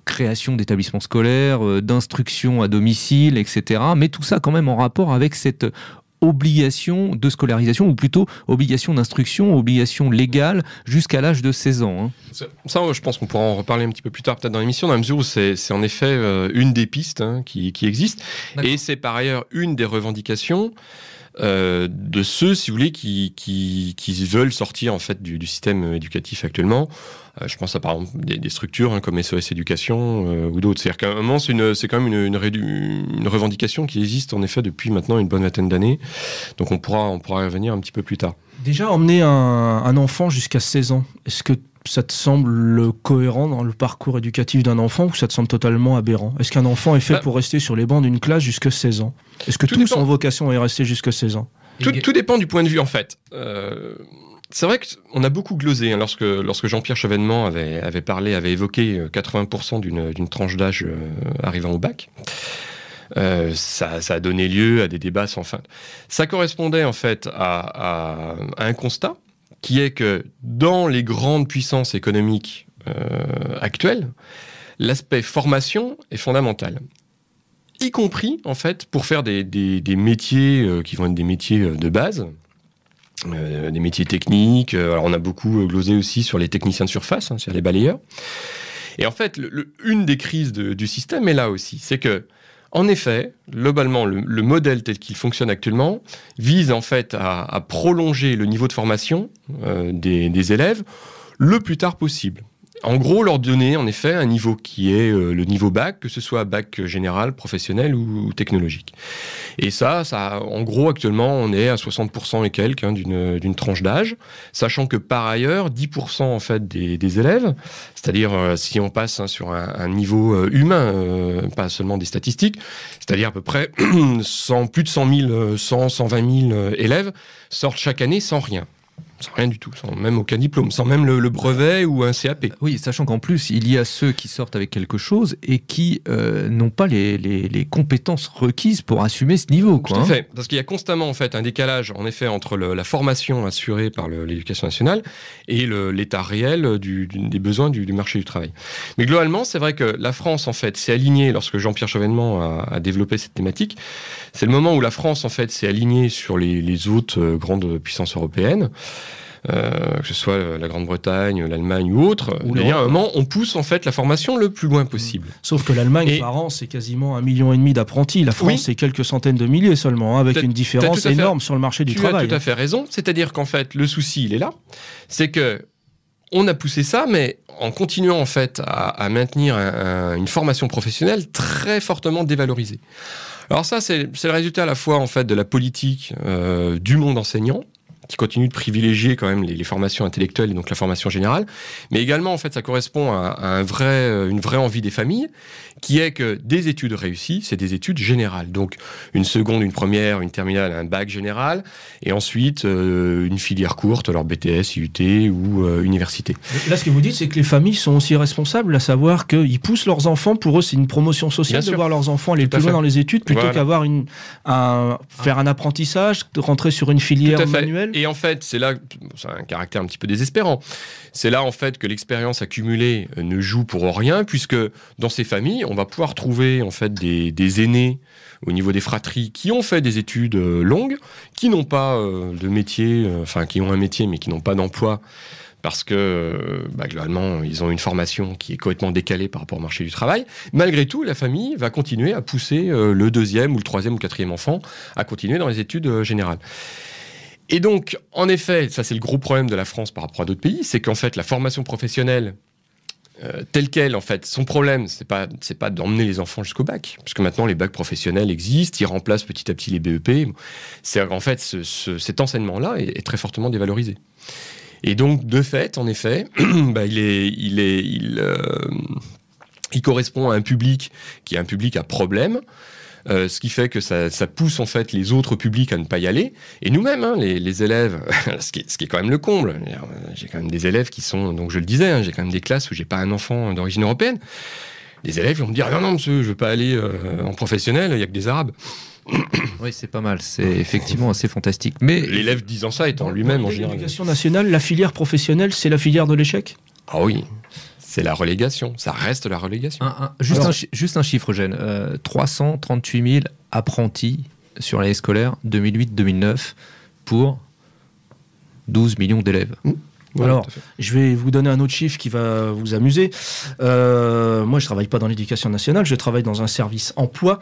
[SPEAKER 1] création d'établissements scolaires, d'instruction à domicile, etc. Mais tout ça quand même en rapport avec cette obligation de scolarisation, ou plutôt obligation d'instruction, obligation légale jusqu'à l'âge de 16 ans.
[SPEAKER 2] Ça, je pense qu'on pourra en reparler un petit peu plus tard, peut-être dans l'émission, dans la mesure où c'est en effet une des pistes qui existent. D'accord. Et c'est par ailleurs une des revendications de ceux, si vous voulez, qui veulent sortir en fait du système éducatif actuellement. Je pense à par exemple des structures comme SOS Éducation ou d'autres. C'est-à-dire qu'à un moment, c'est quand même une revendication qui existe en effet depuis maintenant une bonne vingtaine d'années. Donc on pourra y revenir un petit peu plus tard.
[SPEAKER 3] Déjà, emmener un enfant jusqu'à 16 ans, est-ce que ça te semble cohérent dans le parcours éducatif d'un enfant ou ça te semble totalement aberrant ? Est-ce qu'un enfant est fait pour rester sur les bancs d'une classe jusqu'à 16 ans ? Est-ce que tous ont vocation à y rester jusqu'à 16 ans ?
[SPEAKER 2] Tout dépend du point de vue en fait. C'est vrai qu'on a beaucoup glosé lorsque Jean-Pierre Chevènement avait évoqué 80% d'une tranche d'âge arrivant au bac. Ça a donné lieu à des débats sans fin. Ça correspondait en fait à un constat qui est que dans les grandes puissances économiques actuelles, l'aspect formation est fondamental. y compris en fait pour faire des métiers qui vont être des métiers de base. Des métiers techniques. Alors on a beaucoup glosé aussi sur les techniciens de surface, sur les balayeurs. Et en fait, une des crises du système est là aussi. C'est que, en effet, globalement, le modèle tel qu'il fonctionne actuellement vise en fait à prolonger le niveau de formation des élèves le plus tard possible. En gros, leur donner en effet un niveau qui est le niveau bac, que ce soit bac général, professionnel ou technologique. Et ça, en gros, actuellement, on est à 60% et quelques d'une tranche d'âge, sachant que par ailleurs, 10% en fait des élèves, c'est-à-dire si on passe sur un niveau humain, pas seulement des statistiques, c'est-à-dire à peu près plus de 120 000 élèves sortent chaque année sans rien. Sans rien du tout, sans même aucun diplôme, sans même le brevet ou un CAP.
[SPEAKER 1] Oui, sachant qu'en plus, il y a ceux qui sortent avec quelque chose et qui n'ont pas les compétences requises pour assumer ce niveau.
[SPEAKER 2] Tout à fait, parce qu'il y a constamment en fait un décalage en effet entre la formation assurée par l'éducation nationale et l'état réel des besoins du marché du travail. Mais globalement, c'est vrai que la France en fait s'est alignée, lorsque Jean-Pierre Chevènement a développé cette thématique, c'est le moment où la France en fait s'est alignée sur les autres grandes puissances européennes. Que ce soit la Grande-Bretagne, l'Allemagne ou autre, il y a un moment, on pousse en fait la formation le plus loin possible.
[SPEAKER 3] Sauf que l'Allemagne, par an, c'est quasiment 1,5 million d'apprentis. La France, c'est quelques centaines de milliers seulement, avec une différence énorme sur le marché du travail.
[SPEAKER 2] Tu as tout à fait raison. C'est-à-dire qu'en fait, le souci, il est là. C'est que on a poussé ça, mais en continuant en fait à maintenir une formation professionnelle très fortement dévalorisée. Alors ça, c'est le résultat à la fois en fait de la politique du monde enseignant, qui continue de privilégier quand même les formations intellectuelles et donc la formation générale, mais également en fait ça correspond à une vraie envie des familles, qui est que des études réussies, c'est des études générales, donc une seconde, une première, une terminale, un bac général, et ensuite une filière courte, alors BTS, IUT ou université.
[SPEAKER 3] Là, ce que vous dites, c'est que les familles sont aussi responsables, à savoir qu'ils poussent leurs enfants. Pour eux, c'est une promotion sociale de voir leurs enfants aller plus loin dans les études, plutôt qu'avoir faire un apprentissage, rentrer sur une filière manuelle.
[SPEAKER 2] Et en fait, c'est là, c'est un caractère un petit peu désespérant. C'est là, en fait, que l'expérience accumulée ne joue pour rien, puisque dans ces familles, on va pouvoir trouver, en fait, des aînés au niveau des fratries qui ont fait des études longues, qui n'ont pas de métier, qui ont un métier, mais qui n'ont pas d'emploi, parce que, globalement, ils ont une formation qui est complètement décalée par rapport au marché du travail. Malgré tout, la famille va continuer à pousser le deuxième ou le troisième ou le quatrième enfant à continuer dans les études générales. Et donc, en effet, ça c'est le gros problème de la France par rapport à d'autres pays, c'est qu'en fait, la formation professionnelle, telle qu'elle, en fait, son problème, c'est pas d'emmener les enfants jusqu'au bac, parce que maintenant les bacs professionnels existent, ils remplacent petit à petit les BEP. C'est en fait cet enseignement-là est très fortement dévalorisé. Et donc, de fait, en effet, il correspond à un public qui est un public à problème. Ce qui fait que ça pousse en fait les autres publics à ne pas y aller. Et nous-mêmes, les élèves, ce qui est quand même le comble. J'ai quand même des élèves qui sont, donc je le disais, j'ai quand même des classes où j'ai pas un enfant d'origine européenne. Les élèves vont me dire non monsieur, je veux pas aller en professionnel, il y a que des Arabes.
[SPEAKER 1] Oui, c'est pas mal, c'est effectivement assez fantastique. Mais
[SPEAKER 2] l'élève disant ça étant lui-même en général.
[SPEAKER 3] L'éducation nationale, la filière professionnelle, c'est la filière de l'échec ?
[SPEAKER 2] Ah oui. C'est la relégation, ça reste la relégation.
[SPEAKER 1] Juste un chiffre, Eugène. 338 000 apprentis sur l'année scolaire 2008-2009 pour 12 millions d'élèves.
[SPEAKER 3] Voilà, alors, je vais vous donner un autre chiffre qui va vous amuser. Moi, je travaille pas dans l'éducation nationale, je travaille dans un service emploi.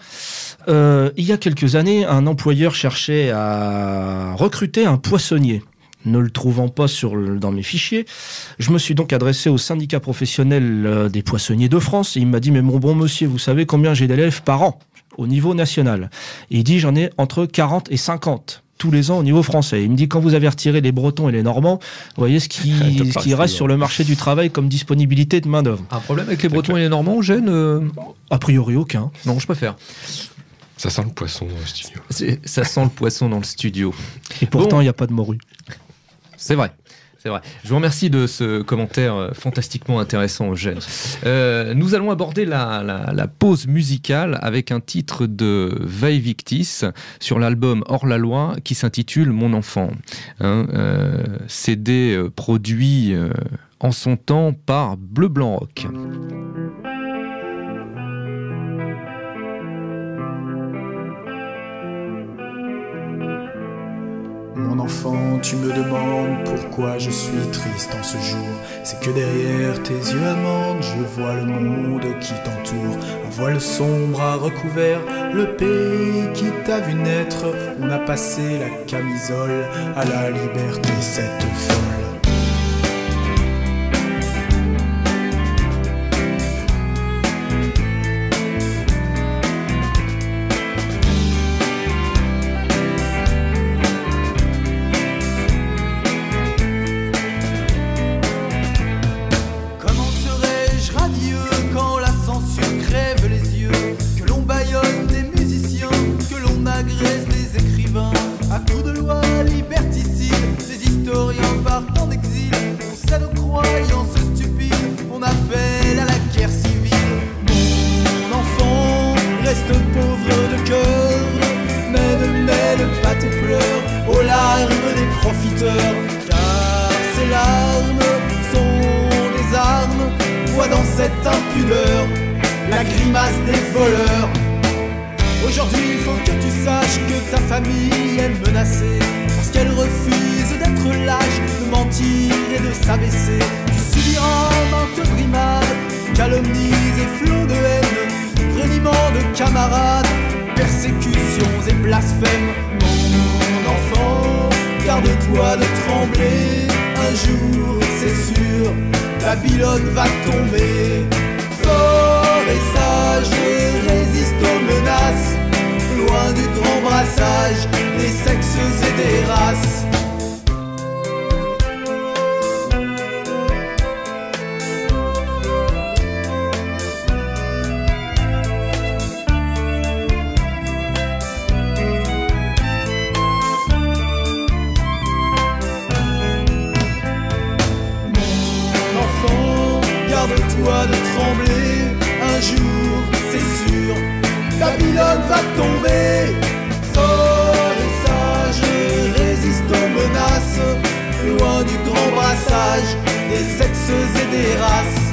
[SPEAKER 3] Il y a quelques années, un employeur cherchait à recruter un poissonnier. Ne le trouvant pas dans mes fichiers, je me suis donc adressé au syndicat professionnel des poissonniers de France et il m'a dit « Mais mon bon monsieur, vous savez combien j'ai d'élèves par an au niveau national ?» Et il dit « J'en ai entre 40 et 50 tous les ans au niveau français. » Il me dit « Quand vous avez retiré les Bretons et les Normands, vous voyez ce qui reste sur le marché du travail comme disponibilité de main-d'œuvre. »
[SPEAKER 1] Un problème avec les Bretons et les Normands, Eugène
[SPEAKER 3] A priori, aucun.
[SPEAKER 1] Non, je préfère.
[SPEAKER 2] Ça sent le poisson dans le studio.
[SPEAKER 1] Ça sent le poisson dans le studio.
[SPEAKER 3] Et pourtant, il n'y a pas de morue.
[SPEAKER 1] C'est vrai. C'est vrai. Je vous remercie de ce commentaire fantastiquement intéressant, Eugène. Nous allons aborder la pause musicale avec un titre de Vai Victis sur l'album Hors la loi qui s'intitule Mon enfant. CD produit en son temps par Bleu Blanc Rock.
[SPEAKER 4] enfant, tu me demandes pourquoi je suis triste en ce jour. C'est que derrière tes yeux amandes, je vois le monde qui t'entoure. Un voile sombre a recouvert le pays qui t'a vu naître. On a passé la camisole à la liberté, cette folle.
[SPEAKER 5] Car ces larmes sont des armes. Vois dans cette impudeur la grimace des voleurs. Aujourd'hui il faut que tu saches que ta famille est menacée, parce qu'elle refuse d'être lâche, de mentir et de s'abaisser. Tu subiras maintes brimades, calomnies et flots de haine, reniements de camarades, persécutions et blasphèmes. Mon enfant, garde-toi de trembler, un jour, c'est sûr, Babylone va tomber. Fort et sage, résiste aux menaces, loin du grand brassage des sexes et des races. Garde-toi de trembler, un jour, c'est sûr, Babylone va tomber. Fort et sage, résiste aux menaces, loin du grand brassage des sexes et des races.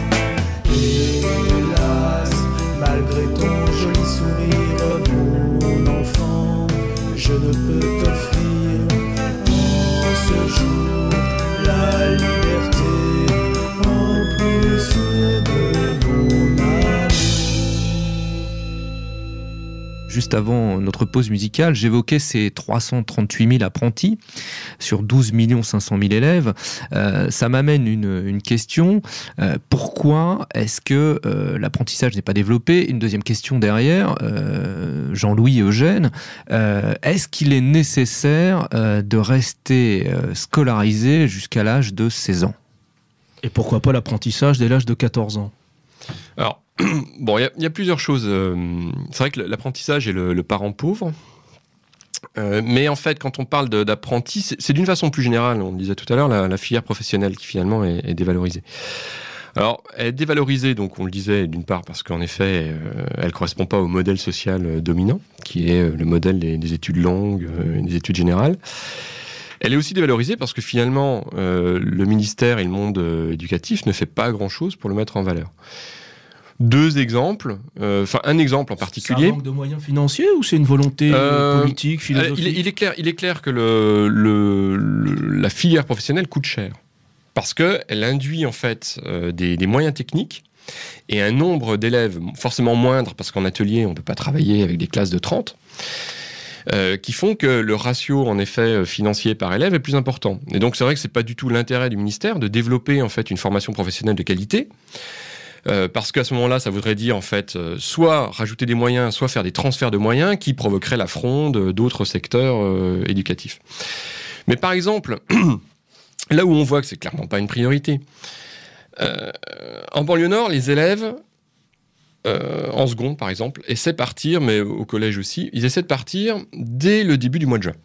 [SPEAKER 5] Hélas, malgré ton joli sourire, mon enfant, je ne peux t'offrir en ce jour la liberté.
[SPEAKER 1] Juste avant notre pause musicale, j'évoquais ces 338 000 apprentis sur 12 500 000 élèves. Ça m'amène une question. Pourquoi est-ce que l'apprentissage n'est pas développé? Une deuxième question derrière, Jean-Louis et Eugène. Est-ce qu'il est nécessaire de rester scolarisé jusqu'à l'âge de 16 ans?
[SPEAKER 3] Et pourquoi pas l'apprentissage dès l'âge de 14 ans?
[SPEAKER 2] Alors, bon, il y a plusieurs choses. C'est vrai que l'apprentissage est le parent pauvre. Mais en fait, quand on parle d'apprenti, c'est d'une façon plus générale. On le disait tout à l'heure, la filière professionnelle qui finalement est dévalorisée. Alors, elle est dévalorisée, donc on le disait d'une part parce qu'en effet, elle ne correspond pas au modèle social dominant, qui est le modèle des études longues, des études générales. Elle est aussi dévalorisée parce que finalement, le ministère et le monde éducatif ne fait pas grand-chose pour le mettre en valeur. Deux exemples, un exemple en particulier.
[SPEAKER 3] C'est un manque de moyens financiers ou c'est une volonté politique, philosophique?
[SPEAKER 2] Il est clair que la filière professionnelle coûte cher parce qu'elle induit en fait des moyens techniques et un nombre d'élèves forcément moindre parce qu'en atelier on ne peut pas travailler avec des classes de 30. Qui font que le ratio en effet financier par élève est plus important. Et donc c'est vrai que c'est pas du tout l'intérêt du ministère de développer en fait une formation professionnelle de qualité, parce qu'à ce moment-là, ça voudrait dire en fait soit rajouter des moyens, soit faire des transferts de moyens qui provoqueraient la fronde d'autres secteurs éducatifs. Mais par exemple, là où on voit que c'est clairement pas une priorité, en banlieue nord, les élèves en seconde, par exemple, essaient de partir, mais au collège aussi, ils essaient de partir dès le début du mois de juin.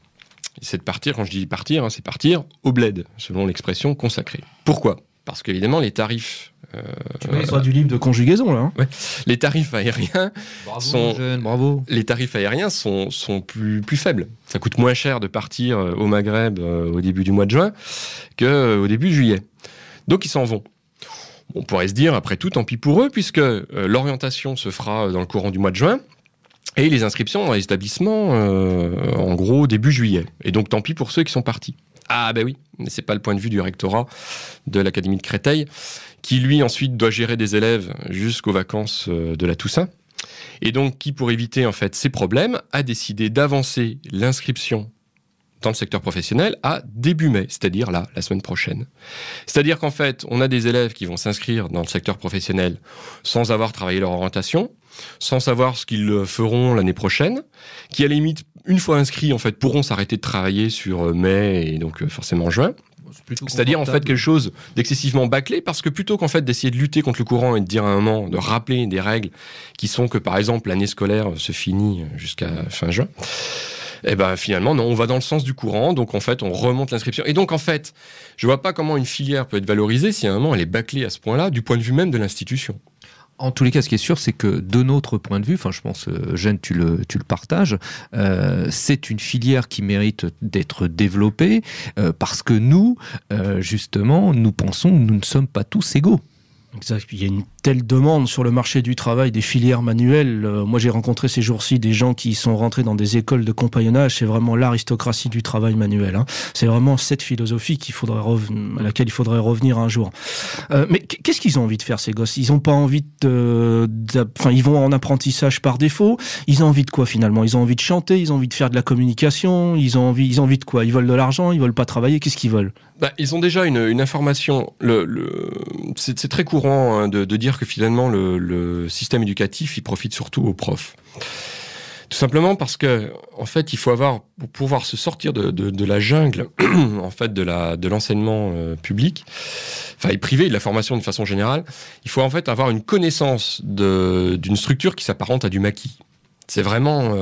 [SPEAKER 2] Ils essaient de partir, quand je dis partir, c'est partir au bled, selon l'expression consacrée. Pourquoi? Parce qu'évidemment, les tarifs...
[SPEAKER 3] tu mets pas du livre de conjugaison, là.
[SPEAKER 2] Ouais, les tarifs aériens
[SPEAKER 1] bravo.
[SPEAKER 2] Les tarifs aériens sont plus faibles. Ça coûte moins cher de partir au Maghreb au début du mois de juin qu'au début de juillet. Donc, ils s'en vont. On pourrait se dire, après tout, tant pis pour eux, puisque l'orientation se fera dans le courant du mois de juin, et les inscriptions dans les établissements, en gros, début juillet. Et donc, tant pis pour ceux qui sont partis. Ah ben oui, mais c'est pas le point de vue du rectorat de l'Académie de Créteil, qui lui ensuite doit gérer des élèves jusqu'aux vacances de la Toussaint. Et donc qui, pour éviter en fait ces problèmes, a décidé d'avancer l'inscription dans le secteur professionnel à début mai, c'est-à-dire là, la semaine prochaine. C'est-à-dire qu'en fait, on a des élèves qui vont s'inscrire dans le secteur professionnel sans avoir travaillé leur orientation, sans savoir ce qu'ils feront l'année prochaine, qui à la limite, une fois inscrits, en fait, pourront s'arrêter de travailler sur mai et donc forcément juin. C'est-à-dire en fait quelque chose d'excessivement bâclé, parce que plutôt qu'en fait d'essayer de lutter contre le courant et de dire à un moment, de rappeler des règles qui sont que par exemple l'année scolaire se finit jusqu'à fin juin, et ben finalement non, on va dans le sens du courant, donc en fait on remonte l'inscription. Et donc en fait, je vois pas comment une filière peut être valorisée si à un moment elle est bâclée à ce point-là, du point de vue même de l'institution.
[SPEAKER 1] En tous les cas, ce qui est sûr, c'est que de notre point de vue, enfin, je pense, Jeanne, tu le partages, c'est une filière qui mérite d'être développée parce que nous, justement, nous pensons que nous ne sommes pas tous égaux.
[SPEAKER 3] Exact. Il y a une telle demande sur le marché du travail des filières manuelles. Moi, j'ai rencontré ces jours-ci des gens qui sont rentrés dans des écoles de compagnonnage. C'est vraiment l'aristocratie du travail manuel. Hein. C'est vraiment cette philosophie à laquelle il faudrait revenir un jour. Mais qu'est-ce qu'ils ont envie de faire, ces gosses ? Ils n'ont pas envie ils vont en apprentissage par défaut. Ils ont envie de quoi, finalement ? Ils ont envie de chanter, ils ont envie de faire de la communication, ils ont envie de quoi ? Ils veulent de l'argent, ils veulent pas travailler, qu'est-ce qu'ils veulent ?
[SPEAKER 2] Ils ont déjà une information. C'est très courant de dire que finalement le système éducatif il profite surtout aux profs. Tout simplement parce que en fait il faut avoir, pour pouvoir se sortir de la jungle en fait de l'enseignement public, enfin et privé, de la formation de façon générale, il faut en fait avoir une connaissance d'une structure qui s'apparente à du maquis. C'est vraiment...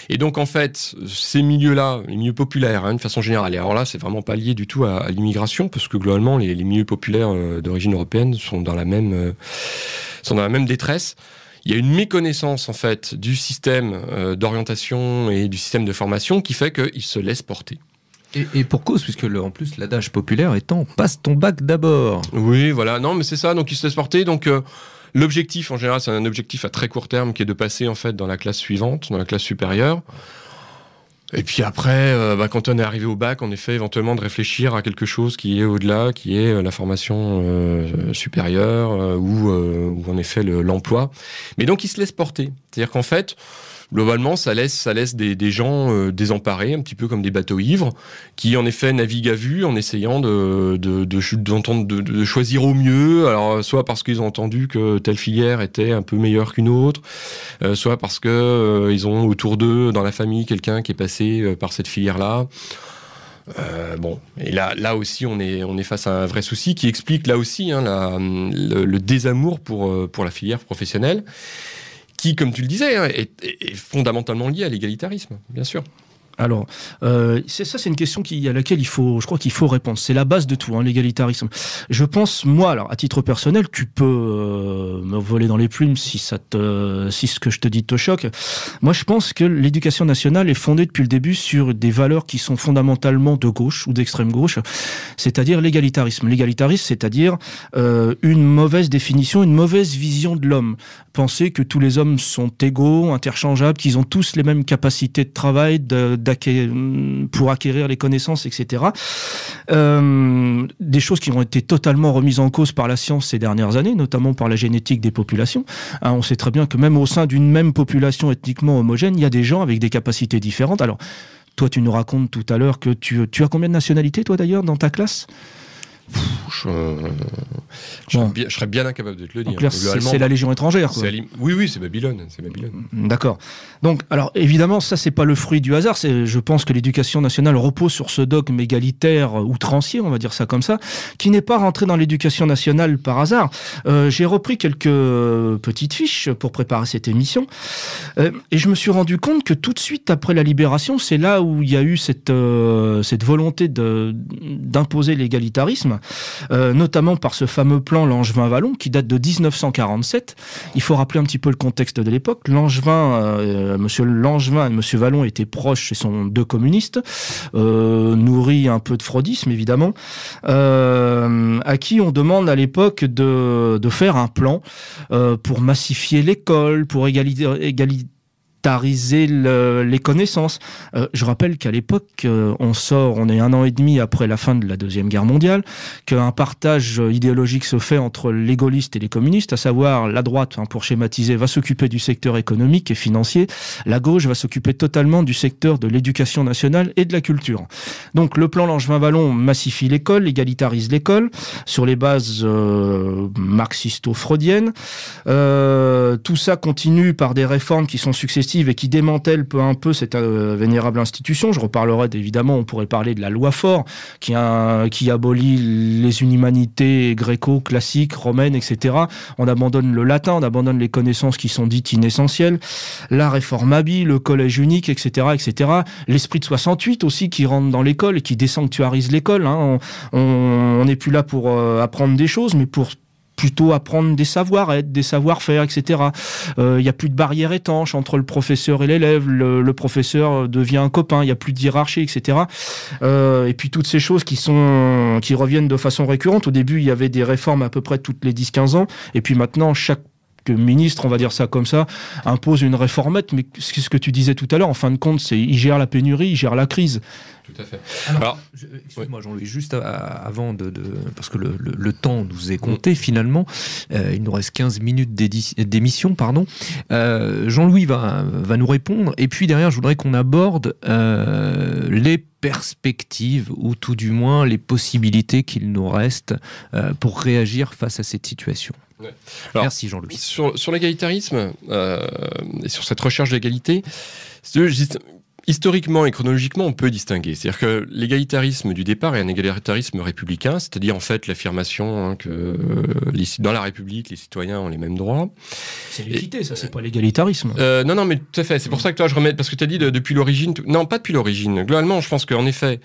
[SPEAKER 2] Et donc, en fait, ces milieux-là, les milieux populaires, de façon générale, et alors là, c'est vraiment pas lié du tout à l'immigration, parce que globalement, les milieux populaires d'origine européenne sont dans la même détresse. Il y a une méconnaissance, en fait, du système d'orientation et du système de formation qui fait qu'ils se laissent porter.
[SPEAKER 1] Et pour cause, puisque en plus, l'adage populaire étant « passe ton bac d'abord ».
[SPEAKER 2] Oui, voilà. Non, mais c'est ça, donc ils se laissent porter, donc... L'objectif, en général, c'est un objectif à très court terme qui est de passer en fait dans la classe suivante, dans la classe supérieure. Et puis après, quand on est arrivé au bac, en effet, éventuellement de réfléchir à quelque chose qui est au-delà, qui est la formation supérieure ou en effet l'emploi. Mais donc, ils se laissent porter. C'est-à-dire qu'en fait, globalement, ça laisse des gens désemparés, un petit peu comme des bateaux ivres, qui en effet naviguent à vue en essayant de choisir au mieux. Alors, soit parce qu'ils ont entendu que telle filière était un peu meilleure qu'une autre, soit parce que ils ont autour d'eux, dans la famille, quelqu'un qui est passé par cette filière-là. Et là aussi, on est face à un vrai souci qui explique là aussi le désamour pour la filière professionnelle, qui, comme tu le disais, est fondamentalement lié à l'égalitarisme, bien sûr.
[SPEAKER 3] Alors, c'est une question à laquelle je crois qu'il faut répondre. C'est la base de tout, l'égalitarisme. Je pense, moi, alors, à titre personnel, tu peux me voler dans les plumes si ce que je te dis te choque. Moi, je pense que l'éducation nationale est fondée depuis le début sur des valeurs qui sont fondamentalement de gauche ou d'extrême gauche, c'est-à-dire l'égalitarisme. L'égalitarisme, c'est-à-dire une mauvaise définition, une mauvaise vision de l'homme. Penser que tous les hommes sont égaux, interchangeables, qu'ils ont tous les mêmes capacités de travail, pour acquérir les connaissances, etc. Des choses qui ont été totalement remises en cause par la science ces dernières années, notamment par la génétique des populations. On sait très bien que même au sein d'une même population ethniquement homogène, il y a des gens avec des capacités différentes. Alors, toi, tu nous racontes tout à l'heure que tu as combien de nationalités, toi, d'ailleurs, dans ta classe ?
[SPEAKER 2] Je serais bien incapable de te le dire.
[SPEAKER 3] Donc là, c'est la Légion étrangère, quoi.
[SPEAKER 2] Oui, c'est Babylone.
[SPEAKER 3] D'accord. Donc, alors évidemment, ça c'est pas le fruit du hasard. Je pense que l'éducation nationale repose sur ce dogme égalitaire outrancier, on va dire ça comme ça, qui n'est pas rentré dans l'éducation nationale par hasard. J'ai repris quelques petites fiches pour préparer cette émission, et je me suis rendu compte que tout de suite après la libération, c'est là où il y a eu cette volonté d'imposer l'égalitarisme. Notamment par ce fameux plan Langevin-Vallon qui date de 1947. Il faut rappeler un petit peu le contexte de l'époque. Monsieur Langevin et Monsieur Vallon étaient proches et sont deux communistes, nourris un peu de freudisme évidemment, à qui on demande à l'époque de faire un plan pour massifier l'école, pour égalitarisé les connaissances. Je rappelle qu'à l'époque, on est 1 an et demi après la fin de la Deuxième Guerre mondiale, qu'un partage idéologique se fait entre les gaullistes et les communistes, à savoir la droite, pour schématiser, va s'occuper du secteur économique et financier, la gauche va s'occuper totalement du secteur de l'éducation nationale et de la culture. Donc le plan Langevin-Wallon massifie l'école, égalitarise l'école, sur les bases marxisto-freudiennes. Tout ça continue par des réformes qui sont successives et qui démantèlent peu à peu cette vénérable institution. Je reparlerai évidemment, on pourrait parler de la loi Faure, qui abolit les humanités gréco-classiques, romaines, etc. On abandonne le latin, on abandonne les connaissances qui sont dites inessentielles. La réforme Abi, le collège unique, etc., etc. L'esprit de 68 aussi qui rentre dans l'école et qui désanctuarise l'école. On n'est plus là pour apprendre des choses, mais pour plutôt apprendre des savoir-être, des savoir-faire, etc. Il n'y a plus de barrière étanche entre le professeur et l'élève. Le professeur devient un copain. Il n'y a plus de hiérarchie, etc. Et puis toutes ces choses qui reviennent de façon récurrente. Au début, il y avait des réformes à peu près toutes les 10-15 ans. Et puis maintenant, chaque ministre, on va dire ça comme ça, impose une réformette. Mais c'est ce que tu disais tout à l'heure. En fin de compte, il gère la pénurie, il gère la crise.
[SPEAKER 2] Tout à fait.
[SPEAKER 1] Alors, excuse-moi Jean-Louis, juste avant parce que le temps nous est compté finalement, il nous reste 15 minutes d'émission, pardon. Jean-Louis va nous répondre, et puis derrière je voudrais qu'on aborde les perspectives, ou tout du moins les possibilités qu'il nous reste pour réagir face à cette situation.
[SPEAKER 2] Ouais. Alors,
[SPEAKER 1] merci Jean-Louis.
[SPEAKER 2] Sur l'égalitarisme et sur cette recherche d'égalité, historiquement et chronologiquement, on peut distinguer. C'est-à-dire que l'égalitarisme du départ est un égalitarisme républicain, c'est-à-dire en fait l'affirmation que dans la République, les citoyens ont les mêmes droits.
[SPEAKER 3] C'est l'équité, ça, c'est pas l'égalitarisme.
[SPEAKER 2] Non, mais tout à fait. C'est pour ça que toi, je remets, parce que tu as dit depuis l'origine. Non, pas depuis l'origine. Globalement, je pense qu'en effet,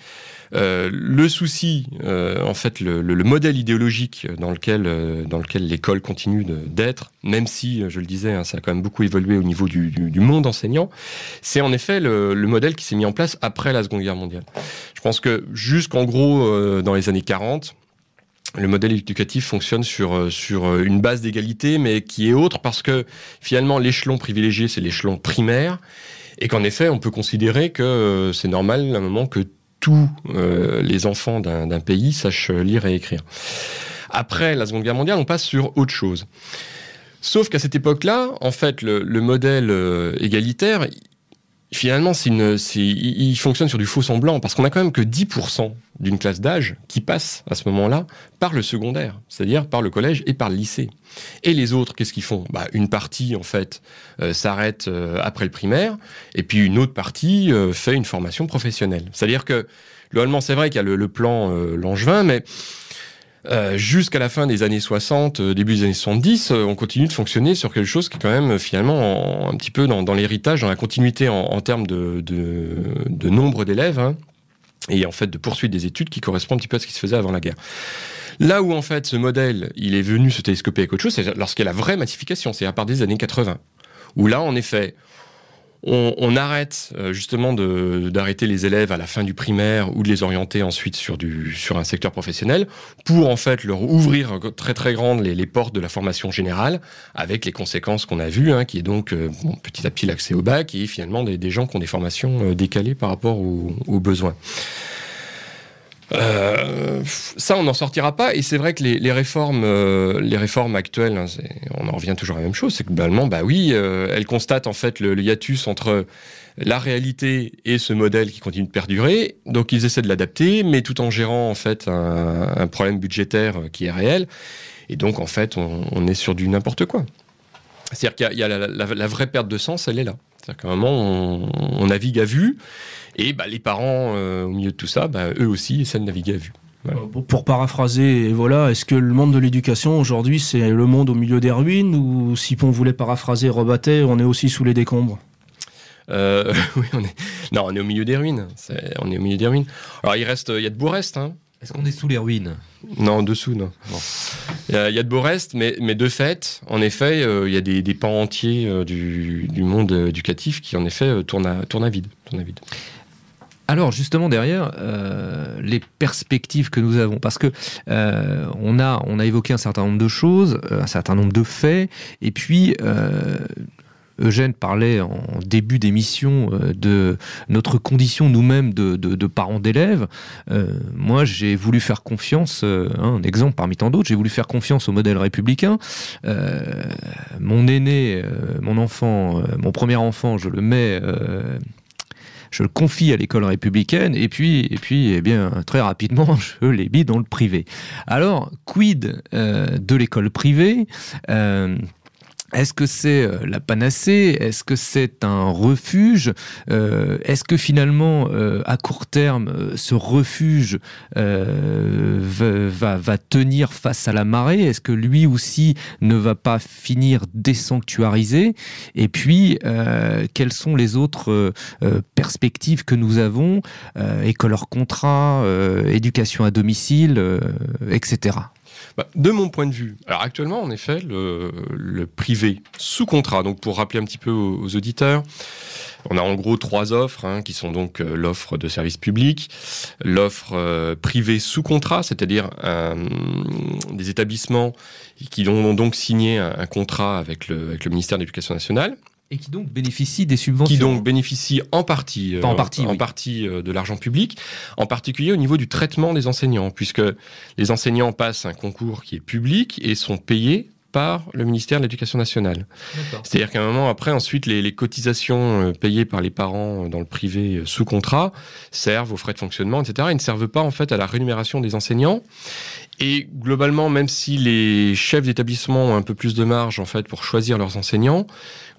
[SPEAKER 2] le souci, en fait, le modèle idéologique dans lequel l'école continue d'être, même si, je le disais, ça a quand même beaucoup évolué au niveau du monde enseignant, c'est en effet le modèle qui s'est mis en place après la Seconde Guerre mondiale. Je pense que jusqu'en gros, dans les années 40, le modèle éducatif fonctionne sur une base d'égalité, mais qui est autre parce que finalement l'échelon privilégié, c'est l'échelon primaire, et qu'en effet, on peut considérer que c'est normal à un moment que tous les enfants d'un pays sachent lire et écrire. Après la Seconde Guerre mondiale, on passe sur autre chose. Sauf qu'à cette époque-là, en fait, le modèle égalitaire, finalement, il fonctionne sur du faux semblant, parce qu'on a quand même que 10% d'une classe d'âge qui passe à ce moment-là par le secondaire, c'est-à-dire par le collège et par le lycée. Et les autres, qu'est-ce qu'ils font ? Une partie, en fait, s'arrête après le primaire, et puis une autre partie fait une formation professionnelle. C'est-à-dire que, globalement, c'est vrai qu'il y a le plan Langevin, mais jusqu'à la fin des années 60, début des années 70, on continue de fonctionner sur quelque chose qui est quand même finalement un petit peu dans l'héritage, dans la continuité en termes de nombre d'élèves, et en fait de poursuite des études qui correspond un petit peu à ce qui se faisait avant la guerre. Là où en fait ce modèle, il est venu se télescoper avec autre chose, c'est lorsqu'il y a la vraie massification, c'est à partir des années 80, où là en effet, on arrête justement d'arrêter les élèves à la fin du primaire ou de les orienter ensuite sur un secteur professionnel pour en fait leur ouvrir très très grandes les portes de la formation générale, avec les conséquences qu'on a vues, qui est donc petit à petit l'accès au bac et finalement des gens qui ont des formations décalées par rapport aux besoins. Ça, on n'en sortira pas, et c'est vrai que les réformes actuelles, on en revient toujours à la même chose, c'est que globalement, elles constatent en fait le hiatus entre la réalité et ce modèle qui continue de perdurer. Donc ils essaient de l'adapter, mais tout en gérant en fait un problème budgétaire qui est réel. Et donc en fait, on est sur du n'importe quoi. C'est-à-dire qu'il y a la vraie perte de sens, elle est là. C'est-à-dire qu'à un moment, on navigue à vue. Et les parents, au milieu de tout ça, eux aussi essaient de naviguer à vue. Voilà.
[SPEAKER 3] Pour paraphraser, est-ce que le monde de l'éducation aujourd'hui, c'est le monde au milieu des ruines, ou si on voulait paraphraser Rebattet, on est aussi sous les décombres ?
[SPEAKER 2] Oui, on est au milieu des ruines. On est au milieu des ruines. Alors il y a de beaux restes.
[SPEAKER 1] Est-ce qu'on est sous les ruines ?
[SPEAKER 2] Non, en dessous, non. Bon. Il y a de beaux restes, mais de fait, en effet, il y a des pans entiers du monde éducatif qui, en effet, tournent à vide.
[SPEAKER 1] Alors justement derrière les perspectives que nous avons, parce que on a évoqué un certain nombre de choses, un certain nombre de faits, et puis Eugène parlait en début d'émission de notre condition nous-mêmes de parents d'élèves. Moi, j'ai voulu faire confiance, un exemple parmi tant d'autres, j'ai voulu faire confiance au modèle républicain. Mon aîné, mon enfant, mon premier enfant, je le confie à l'école républicaine et puis, eh bien, très rapidement, je l'ai mis dans le privé. Alors, quid de l'école privée ? Est-ce que c'est la panacée ? Est-ce que c'est un refuge ? Est-ce que finalement, à court terme, ce refuge va tenir face à la marée ? Est-ce que lui aussi ne va pas finir désanctuarisé ? Et puis, quelles sont les autres perspectives que nous avons ? École hors contrat, éducation à domicile, etc.
[SPEAKER 2] De mon point de vue, alors actuellement, en effet, le privé sous contrat, donc pour rappeler un petit peu aux auditeurs, on a en gros 3 offres, qui sont donc l'offre de service public, l'offre privée sous contrat, c'est-à-dire des établissements qui ont donc signé un contrat avec le ministère de l'Éducation nationale.
[SPEAKER 1] Et qui donc bénéficient des subventions.
[SPEAKER 2] Qui donc bénéficient en partie de l'argent public, en particulier au niveau du traitement des enseignants, puisque les enseignants passent un concours qui est public et sont payés par le ministère de l'Éducation nationale. C'est-à-dire qu'à un moment après, ensuite, les cotisations payées par les parents dans le privé sous contrat servent aux frais de fonctionnement, etc. Ils ne servent pas en fait à la rémunération des enseignants. Et globalement, même si les chefs d'établissement ont un peu plus de marge en fait pour choisir leurs enseignants,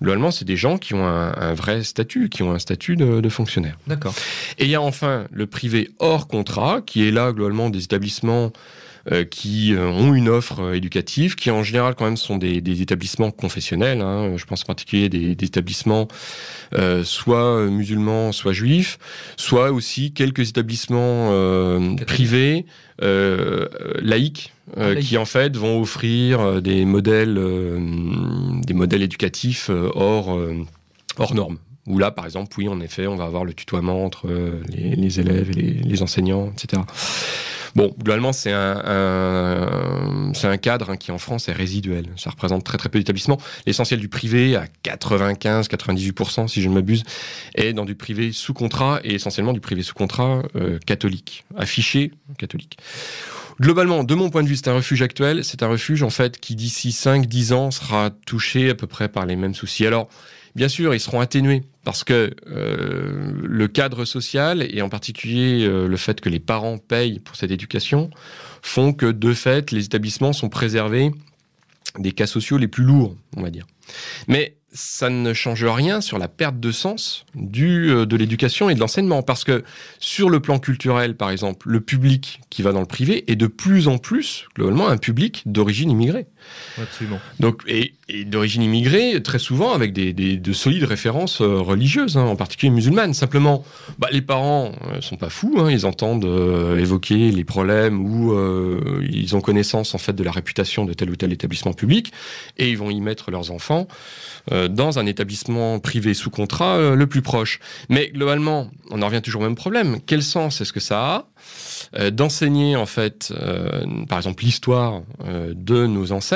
[SPEAKER 2] globalement, c'est des gens qui ont un vrai statut, qui ont un statut de fonctionnaire.
[SPEAKER 1] D'accord.
[SPEAKER 2] Et il y a enfin le privé hors contrat, qui est là globalement des établissements qui ont une offre éducative, qui en général quand même sont des établissements confessionnels. Je pense en particulier des établissements soit musulmans, soit juifs, soit aussi quelques établissements privés, laïques, qui en fait vont offrir des modèles éducatifs hors normes. Où là, par exemple, oui, en effet, on va avoir le tutoiement entre les élèves et les enseignants, etc. Bon, globalement, c'est un cadre qui, en France, est résiduel. Ça représente très, très peu d'établissements. L'essentiel du privé, à 95-98%, si je ne m'abuse, est dans du privé sous contrat, et essentiellement du privé sous contrat catholique, affiché catholique. Globalement, de mon point de vue, c'est un refuge actuel. C'est un refuge, en fait, qui, d'ici 5-10 ans, sera touché à peu près par les mêmes soucis. Alors, bien sûr, ils seront atténués parce que le cadre social, et en particulier le fait que les parents payent pour cette éducation, font que, de fait, les établissements sont préservés des cas sociaux les plus lourds, on va dire. Mais ça ne change rien sur la perte de sens de l'éducation et de l'enseignement. Parce que sur le plan culturel, par exemple, le public qui va dans le privé est de plus en plus, globalement, un public d'origine immigrée.
[SPEAKER 1] Absolument.
[SPEAKER 2] Donc, et d'origine immigrée, très souvent avec de solides références religieuses, en particulier musulmanes. Simplement, les parents sont pas fous, ils entendent évoquer les problèmes ou ils ont connaissance en fait de la réputation de tel ou tel établissement public et ils vont y mettre leurs enfants dans un établissement privé sous contrat le plus proche. Mais globalement, on en revient toujours au même problème. Quel sens est-ce que ça a d'enseigner en fait, par exemple, l'histoire de nos ancêtres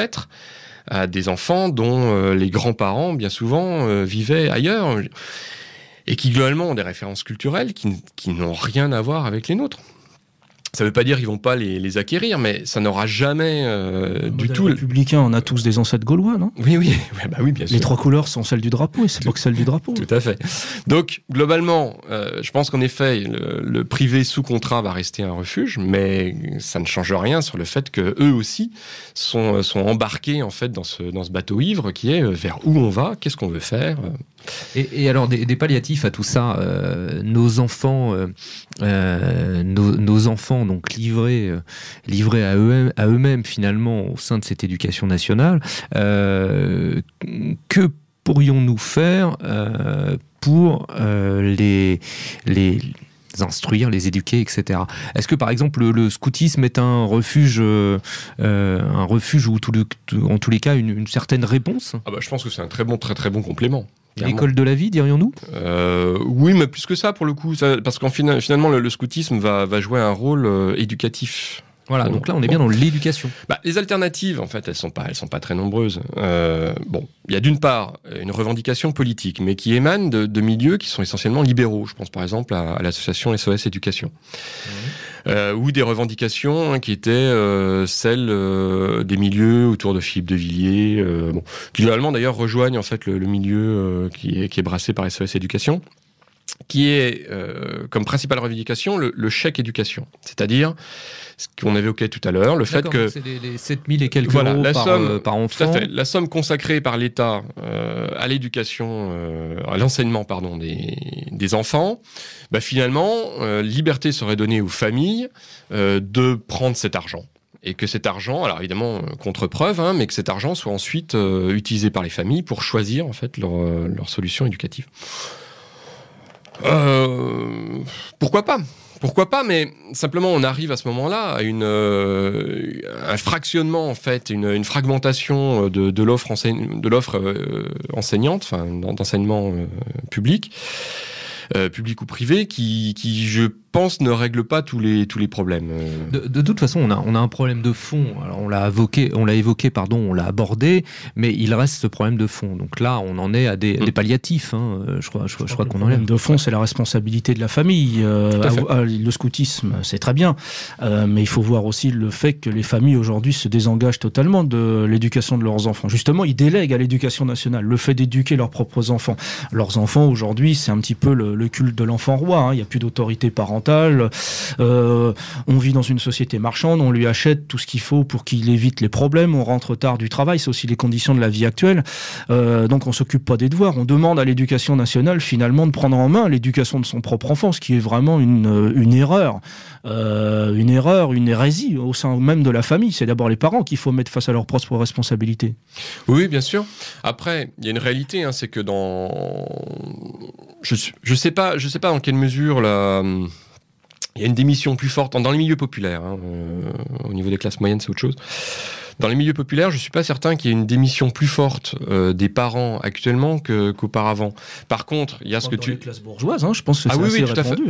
[SPEAKER 2] à des enfants dont les grands-parents, bien souvent, vivaient ailleurs et qui, globalement, ont des références culturelles qui n'ont rien à voir avec les nôtres. Ça ne veut pas dire qu'ils ne vont pas les acquérir, mais ça n'aura jamais du tout...
[SPEAKER 3] Les républicains, on a tous des ancêtres gaulois, non ?
[SPEAKER 2] Oui, bien sûr.
[SPEAKER 3] Les 3 couleurs sont celles du drapeau, et c'est pas que celles du drapeau.
[SPEAKER 2] Tout à fait. Donc, globalement, je pense qu'en effet, le privé sous contrat va rester un refuge, mais ça ne change rien sur le fait qu'eux aussi sont embarqués en fait, dans ce bateau ivre qui est vers où on va, qu'est-ce qu'on veut faire.
[SPEAKER 1] Et alors, des palliatifs à tout ça, nos enfants donc livrés à eux-mêmes finalement au sein de cette éducation nationale, que pourrions-nous faire pour les instruire, les éduquer, etc. Est-ce que par exemple le scoutisme est un refuge où en tous les cas une certaine réponse ?
[SPEAKER 2] Je pense que c'est un très très bon complément.
[SPEAKER 1] L'école de la vie, dirions-nous ?
[SPEAKER 2] Oui, mais plus que ça pour le coup, parce qu'en finalement le scoutisme va jouer un rôle éducatif
[SPEAKER 1] Voilà, donc là on est bien dans l'éducation.
[SPEAKER 2] Les alternatives, en fait, elles sont pas très nombreuses. Il y a d'une part une revendication politique, mais qui émane de milieux qui sont essentiellement libéraux. Je pense par exemple à l'association SOS Éducation. Ou des revendications qui étaient celles des milieux autour de Philippe de Villiers, qui globalement d'ailleurs rejoignent en fait le milieu qui est brassé par SOS Éducation, qui est comme principale revendication le chèque éducation, c'est-à-dire ce qu'on avait évoqué tout à l'heure, le fait que
[SPEAKER 1] c'est les 7000 et quelques euros par enfant.
[SPEAKER 2] Tout à fait, la somme consacrée par l'État à l'éducation, à l'enseignement des enfants, finalement, liberté serait donnée aux familles de prendre cet argent. Et que cet argent, alors évidemment contre preuve, mais que cet argent soit ensuite utilisé par les familles pour choisir en fait leur solution éducative. Pourquoi pas, mais simplement on arrive à ce moment-là à un fractionnement en fait, une fragmentation de l'offre enseignante, enfin d'enseignement public ou privé, qui je pense ne règle pas tous les problèmes.
[SPEAKER 1] De toute façon, on a un problème de fond. Alors on l'a évoqué, on l'a abordé, mais il reste ce problème de fond. Donc là, on en est à des palliatifs. Je crois qu'on en est.
[SPEAKER 3] Le problème de fond, c'est la responsabilité de la famille. Le scoutisme, c'est très bien, mais il faut voir aussi le fait que les familles aujourd'hui se désengagent totalement de l'éducation de leurs enfants. Justement, ils délèguent à l'éducation nationale le fait d'éduquer leurs propres enfants. Leurs enfants aujourd'hui, c'est un petit peu le culte de l'enfant roi. Il n'y a plus d'autorité parentale. On vit dans une société marchande, on lui achète tout ce qu'il faut pour qu'il évite les problèmes, on rentre tard du travail, c'est aussi les conditions de la vie actuelle. Donc on s'occupe pas des devoirs, on demande à l'éducation nationale finalement de prendre en main l'éducation de son propre enfant, ce qui est vraiment une erreur, une hérésie au sein même de la famille. C'est d'abord les parents qu'il faut mettre face à leurs propres responsabilités.
[SPEAKER 2] Oui, bien sûr. Après, il y a une réalité, c'est que je sais pas dans quelle mesure il y a une démission plus forte dans les milieux populaires. Au niveau des classes moyennes, c'est autre chose. Dans les milieux populaires, je suis pas certain qu'il y ait une démission plus forte des parents actuellement qu'auparavant. Par contre, il y a
[SPEAKER 3] dans les classes bourgeoises, je pense que c'est assez répandu.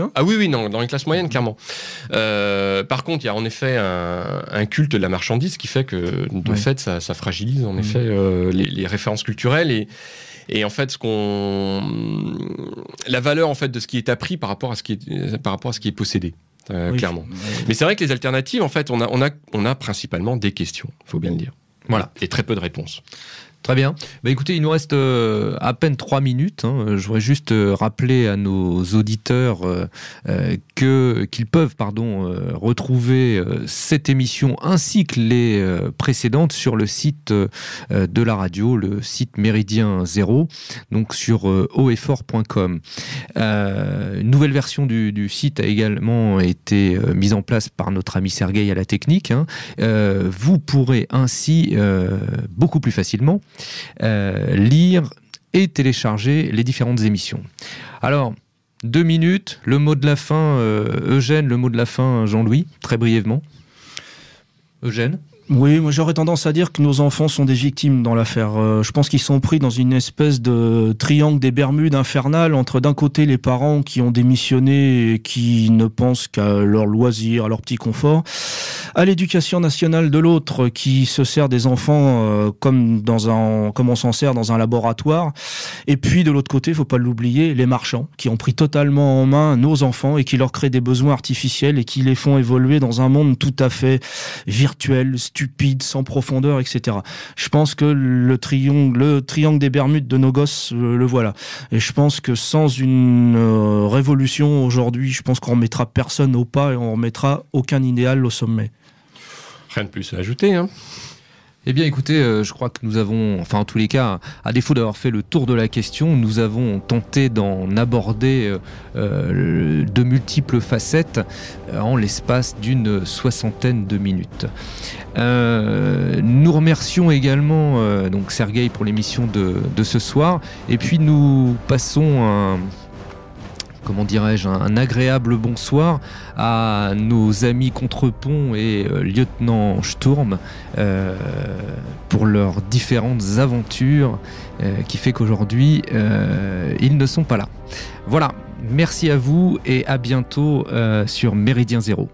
[SPEAKER 2] Non, dans les classes moyennes, clairement. Par contre, il y a en effet un culte de la marchandise qui fait que, de fait, ça fragilise en effet les références culturelles et en fait, la valeur en fait de ce qui est appris par rapport à ce qui est possédé, clairement. Mais c'est vrai que les alternatives, en fait, on a principalement des questions, il faut bien le dire. Voilà, et très peu de réponses.
[SPEAKER 1] Très bien. Écoutez, il nous reste à peine 3 minutes. Je voudrais juste rappeler à nos auditeurs qu'ils peuvent retrouver cette émission ainsi que les précédentes sur le site de la radio, le site Méridien Zéro, donc sur hauteffort.com. Une nouvelle version du site a également été mise en place par notre ami Sergueï à la technique. Vous pourrez ainsi beaucoup plus facilement lire et télécharger les différentes émissions. Alors, 2 minutes, le mot de la fin, Eugène, le mot de la fin, Jean-Louis, très brièvement. Eugène ?
[SPEAKER 3] Oui, moi j'aurais tendance à dire que nos enfants sont des victimes dans l'affaire. Je pense qu'ils sont pris dans une espèce de triangle des Bermudes infernal entre d'un côté les parents qui ont démissionné et qui ne pensent qu'à leur loisir, à leur petit confort, à l'éducation nationale de l'autre qui se sert des enfants comme on s'en sert dans un laboratoire. Et puis de l'autre côté, faut pas l'oublier, les marchands qui ont pris totalement en main nos enfants et qui leur créent des besoins artificiels et qui les font évoluer dans un monde tout à fait virtuel, stupide, sans profondeur, etc. Je pense que le triangle des Bermudes de nos gosses, le voilà. Et je pense que sans une révolution aujourd'hui, je pense qu'on remettra personne au pas et on remettra aucun idéal au sommet.
[SPEAKER 2] Rien de plus à ajouter,
[SPEAKER 1] Eh bien écoutez, je crois que nous avons, en tous les cas, à défaut d'avoir fait le tour de la question, nous avons tenté d'en aborder de multiples facettes en l'espace d'une 60aine de minutes. Nous remercions également donc Sergueï pour l'émission de ce soir, et puis nous passons un agréable bonsoir à nos amis Contrepont et Lieutenant Sturm pour leurs différentes aventures qui fait qu'aujourd'hui ils ne sont pas là. Voilà, merci à vous et à bientôt sur Méridien Zéro.